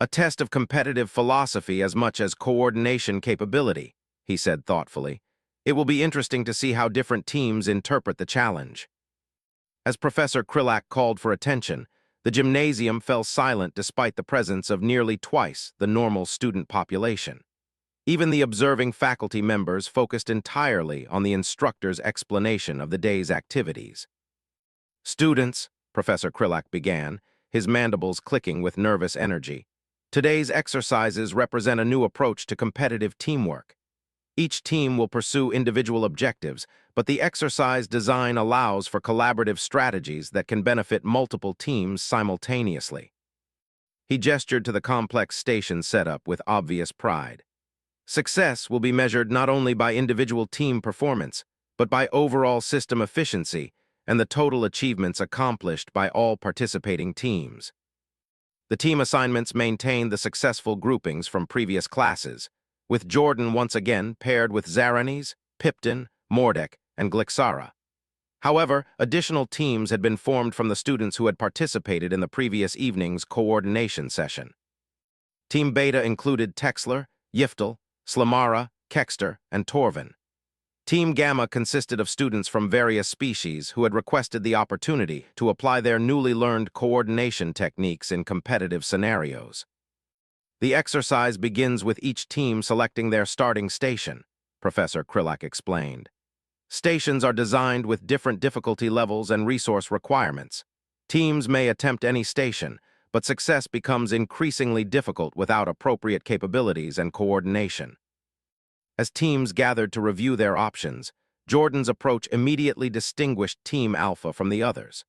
A test of competitive philosophy as much as coordination capability, he said thoughtfully. It will be interesting to see how different teams interpret the challenge. As Professor Krillak called for attention, the gymnasium fell silent despite the presence of nearly twice the normal student population. Even the observing faculty members focused entirely on the instructor's explanation of the day's activities. "Students," Professor Krillak began, his mandibles clicking with nervous energy, "today's exercises represent a new approach to competitive teamwork. Each team will pursue individual objectives, but the exercise design allows for collaborative strategies that can benefit multiple teams simultaneously." He gestured to the complex station setup with obvious pride. "Success will be measured not only by individual team performance, but by overall system efficiency and the total achievements accomplished by all participating teams." The team assignments maintained the successful groupings from previous classes, with Jordan once again paired with Zaranes, Pipton, Mordek, and Glixara. However, additional teams had been formed from the students who had participated in the previous evening's coordination session. Team Beta included Texler, Yiftel, Slamara, Kexter, and Torvin. Team Gamma consisted of students from various species who had requested the opportunity to apply their newly learned coordination techniques in competitive scenarios. "The exercise begins with each team selecting their starting station," Professor Krillak explained. "Stations are designed with different difficulty levels and resource requirements. Teams may attempt any station, but success becomes increasingly difficult without appropriate capabilities and coordination." As teams gathered to review their options, Jordan's approach immediately distinguished Team Alpha from the others.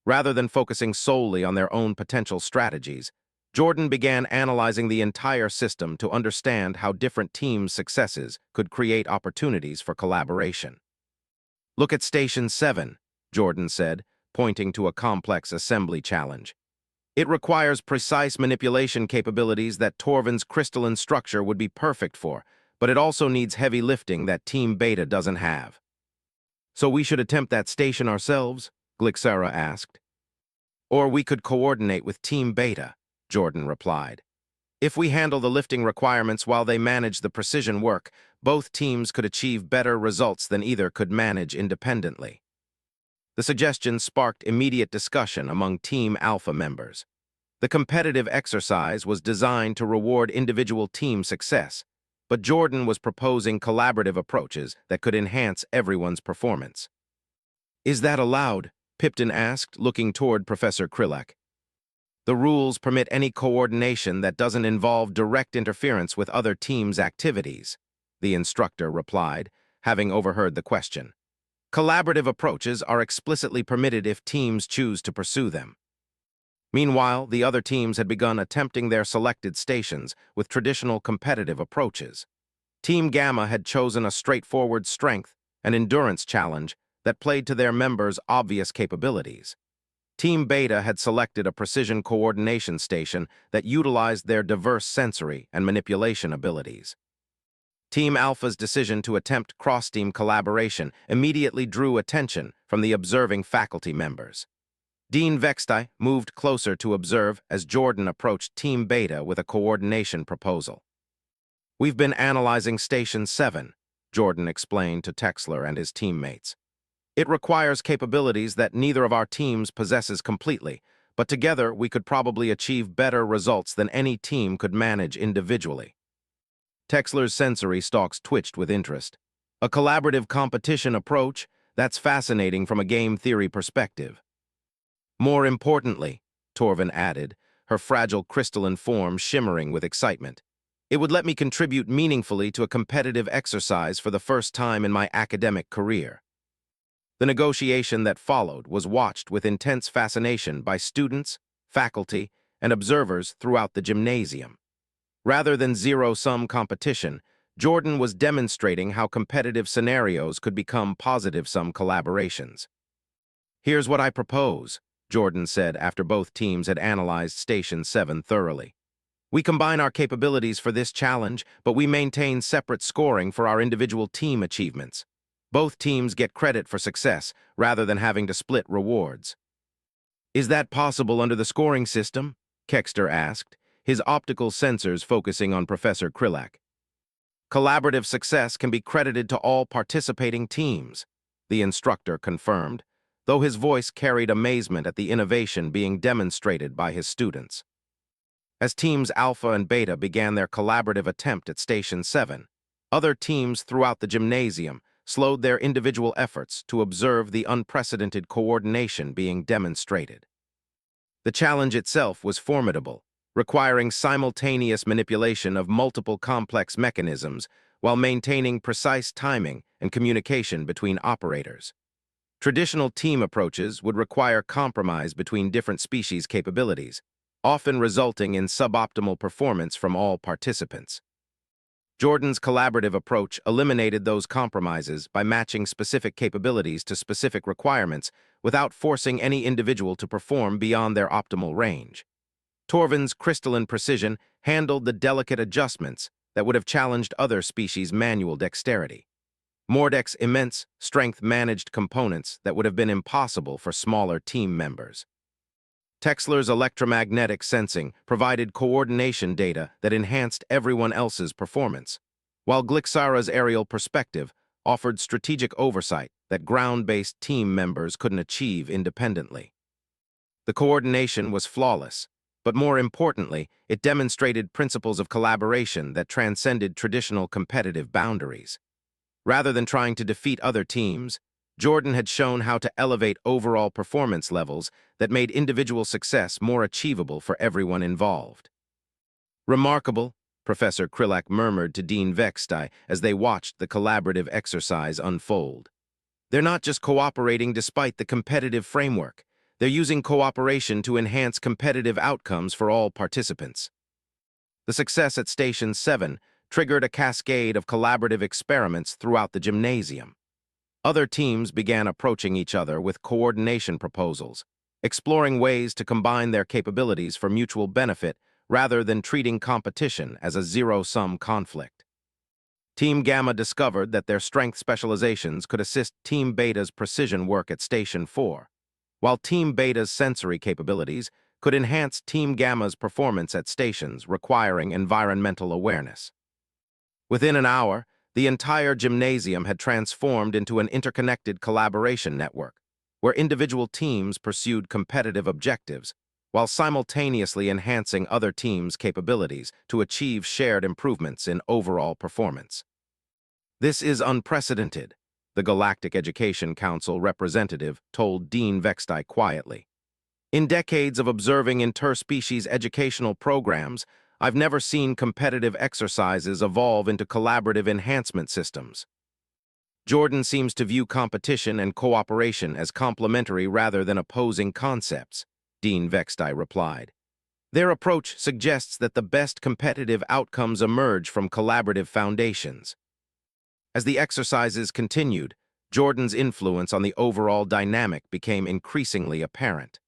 Rather than focusing solely on their own potential strategies, Jordan began analyzing the entire system to understand how different teams' successes could create opportunities for collaboration. "Look at Station 7, Jordan said, pointing to a complex assembly challenge. "It requires precise manipulation capabilities that Torvin's crystalline structure would be perfect for, but it also needs heavy lifting that Team Beta doesn't have." "So we should attempt that station ourselves?" Glixara asked. "Or we could coordinate with Team Beta," Jordan replied. "If we handle the lifting requirements while they manage the precision work, both teams could achieve better results than either could manage independently." The suggestion sparked immediate discussion among Team Alpha members. The competitive exercise was designed to reward individual team success, but Jordan was proposing collaborative approaches that could enhance everyone's performance. "Is that allowed?" Pipton asked, looking toward Professor Krillak. "The rules permit any coordination that doesn't involve direct interference with other teams' activities," the instructor replied, having overheard the question. "Collaborative approaches are explicitly permitted if teams choose to pursue them." Meanwhile, the other teams had begun attempting their selected stations with traditional competitive approaches. Team Gamma had chosen a straightforward strength and endurance challenge that played to their members' obvious capabilities. Team Beta had selected a precision coordination station that utilized their diverse sensory and manipulation abilities. Team Alpha's decision to attempt cross-team collaboration immediately drew attention from the observing faculty members. Dean Vextai moved closer to observe as Jordan approached Team Beta with a coordination proposal. "We've been analyzing Station 7, Jordan explained to Texler and his teammates. "It requires capabilities that neither of our teams possesses completely, but together we could probably achieve better results than any team could manage individually." Texler's sensory stalks twitched with interest. "A collaborative competition approach? That's fascinating from a game theory perspective." "More importantly," Torvin added, her fragile crystalline form shimmering with excitement, "it would let me contribute meaningfully to a competitive exercise for the first time in my academic career." The negotiation that followed was watched with intense fascination by students, faculty, and observers throughout the gymnasium. Rather than zero-sum competition, Jordan was demonstrating how competitive scenarios could become positive-sum collaborations. "Here's what I propose," Jordan said after both teams had analyzed Station 7 thoroughly. We combine our capabilities for this challenge, but we maintain separate scoring for our individual team achievements. Both teams get credit for success, rather than having to split rewards. Is that possible under the scoring system? Kexter asked, his optical sensors focusing on Professor Krillak. Collaborative success can be credited to all participating teams, the instructor confirmed, though his voice carried amazement at the innovation being demonstrated by his students. As teams Alpha and Beta began their collaborative attempt at Station 7, other teams throughout the gymnasium slowed their individual efforts to observe the unprecedented coordination being demonstrated. The challenge itself was formidable, requiring simultaneous manipulation of multiple complex mechanisms while maintaining precise timing and communication between operators. Traditional team approaches would require compromise between different species' capabilities, often resulting in suboptimal performance from all participants. Jordan's collaborative approach eliminated those compromises by matching specific capabilities to specific requirements without forcing any individual to perform beyond their optimal range. Torvin's crystalline precision handled the delicate adjustments that would have challenged other species' manual dexterity. Mordek's immense, strength-managed components that would have been impossible for smaller team members. Texler's electromagnetic sensing provided coordination data that enhanced everyone else's performance, while Glixara's aerial perspective offered strategic oversight that ground-based team members couldn't achieve independently. The coordination was flawless, but more importantly, it demonstrated principles of collaboration that transcended traditional competitive boundaries. Rather than trying to defeat other teams, Jordan had shown how to elevate overall performance levels that made individual success more achievable for everyone involved. Remarkable, Professor Krillak murmured to Dean Vextai as they watched the collaborative exercise unfold. They're not just cooperating despite the competitive framework. They're using cooperation to enhance competitive outcomes for all participants. The success at Station 7 triggered a cascade of collaborative experiments throughout the gymnasium. Other teams began approaching each other with coordination proposals, exploring ways to combine their capabilities for mutual benefit rather than treating competition as a zero-sum conflict. Team Gamma discovered that their strength specializations could assist Team Beta's precision work at Station 4, while Team Beta's sensory capabilities could enhance Team Gamma's performance at stations requiring environmental awareness. Within an hour, the entire gymnasium had transformed into an interconnected collaboration network, where individual teams pursued competitive objectives, while simultaneously enhancing other teams' capabilities to achieve shared improvements in overall performance. This is unprecedented, the Galactic Education Council representative told Dean Vextai quietly. In decades of observing interspecies educational programs, I've never seen competitive exercises evolve into collaborative enhancement systems. Jordan seems to view competition and cooperation as complementary rather than opposing concepts, Dean Vextai replied. Their approach suggests that the best competitive outcomes emerge from collaborative foundations. As the exercises continued, Jordan's influence on the overall dynamic became increasingly apparent.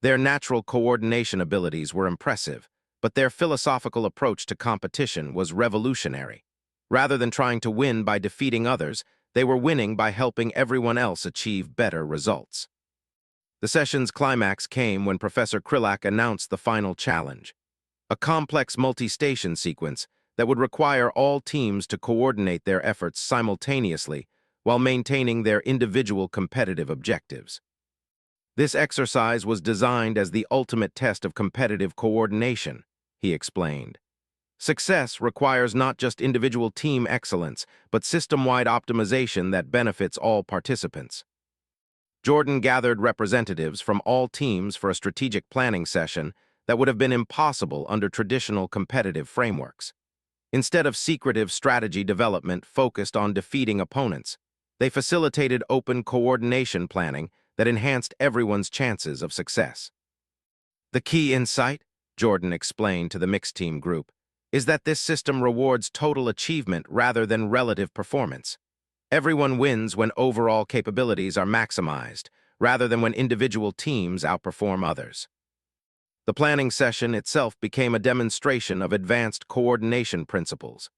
Their natural coordination abilities were impressive, but their philosophical approach to competition was revolutionary. Rather than trying to win by defeating others, they were winning by helping everyone else achieve better results. The session's climax came when Professor Krillak announced the final challenge, a complex multi-station sequence that would require all teams to coordinate their efforts simultaneously while maintaining their individual competitive objectives. This exercise was designed as the ultimate test of competitive coordination, he explained. Success requires not just individual team excellence, but system-wide optimization that benefits all participants. Jordan gathered representatives from all teams for a strategic planning session that would have been impossible under traditional competitive frameworks. Instead of secretive strategy development focused on defeating opponents, they facilitated open coordination planning that enhanced everyone's chances of success. The key insight, Jordan explained to the mixed team group, is that this system rewards total achievement rather than relative performance. Everyone wins when overall capabilities are maximized, rather than when individual teams outperform others. The planning session itself became a demonstration of advanced coordination principles.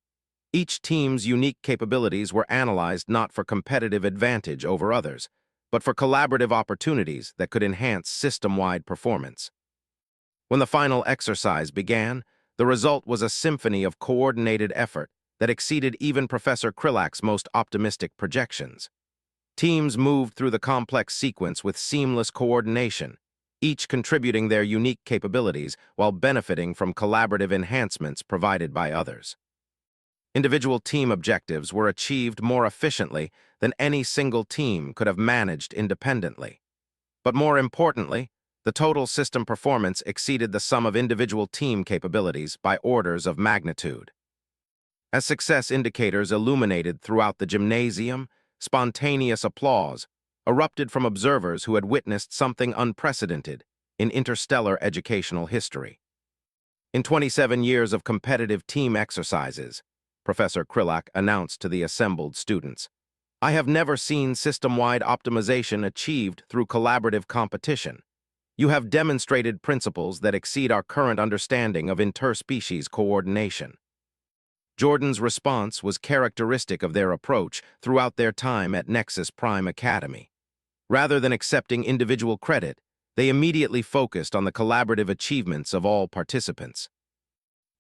Each team's unique capabilities were analyzed not for competitive advantage over others, but for collaborative opportunities that could enhance system-wide performance. When the final exercise began, the result was a symphony of coordinated effort that exceeded even Professor Krillak's most optimistic projections. Teams moved through the complex sequence with seamless coordination, each contributing their unique capabilities while benefiting from collaborative enhancements provided by others. Individual team objectives were achieved more efficiently than any single team could have managed independently. But more importantly, the total system performance exceeded the sum of individual team capabilities by orders of magnitude. As success indicators illuminated throughout the gymnasium, spontaneous applause erupted from observers who had witnessed something unprecedented in interstellar educational history. In 27 years of competitive team exercises, Professor Krillak announced to the assembled students, I have never seen system-wide optimization achieved through collaborative competition. You have demonstrated principles that exceed our current understanding of interspecies coordination. Jordan's response was characteristic of their approach throughout their time at Nexus Prime Academy. Rather than accepting individual credit, they immediately focused on the collaborative achievements of all participants.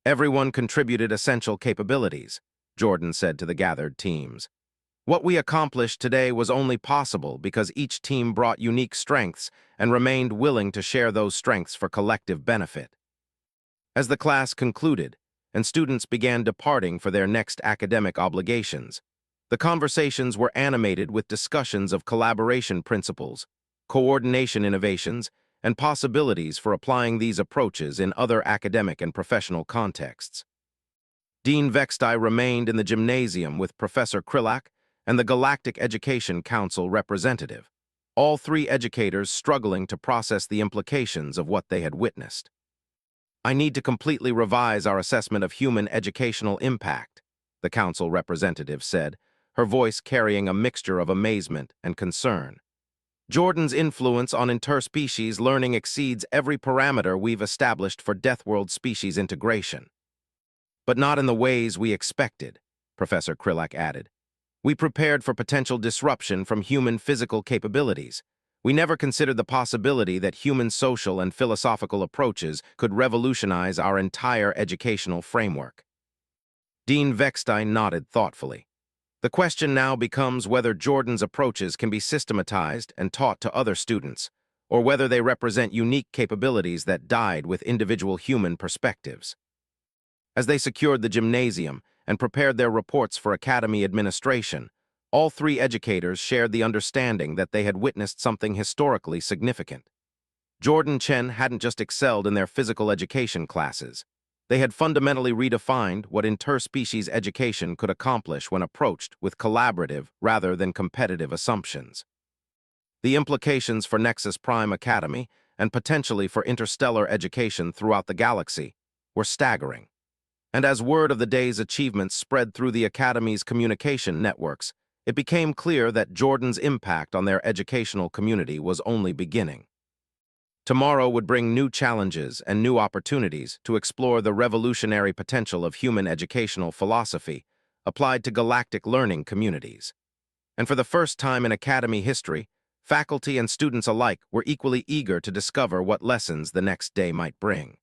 Everyone contributed essential capabilities, Jordan said to the gathered teams. What we accomplished today was only possible because each team brought unique strengths and remained willing to share those strengths for collective benefit. As the class concluded, and students began departing for their next academic obligations, the conversations were animated with discussions of collaboration principles, coordination innovations, and possibilities for applying these approaches in other academic and professional contexts. Dean Vextai remained in the gymnasium with Professor Krillak and the Galactic Education Council representative, all three educators struggling to process the implications of what they had witnessed. I need to completely revise our assessment of human educational impact, the council representative said, her voice carrying a mixture of amazement and concern. Jordan's influence on interspecies learning exceeds every parameter we've established for Deathworld species integration. But not in the ways we expected, Professor Krillak added. We prepared for potential disruption from human physical capabilities. We never considered the possibility that human social and philosophical approaches could revolutionize our entire educational framework. Dean Vextai nodded thoughtfully. The question now becomes whether Jordan's approaches can be systematized and taught to other students, or whether they represent unique capabilities that died with individual human perspectives. As they secured the gymnasium and prepared their reports for academy administration, all three educators shared the understanding that they had witnessed something historically significant. Jordan Chen hadn't just excelled in their physical education classes. They had fundamentally redefined what interspecies education could accomplish when approached with collaborative rather than competitive assumptions. The implications for Nexus Prime Academy and potentially for interstellar education throughout the galaxy were staggering. And as word of the day's achievements spread through the Academy's communication networks, it became clear that Jordan's impact on their educational community was only beginning. Tomorrow would bring new challenges and new opportunities to explore the revolutionary potential of human educational philosophy applied to galactic learning communities. And for the first time in Academy history, faculty and students alike were equally eager to discover what lessons the next day might bring.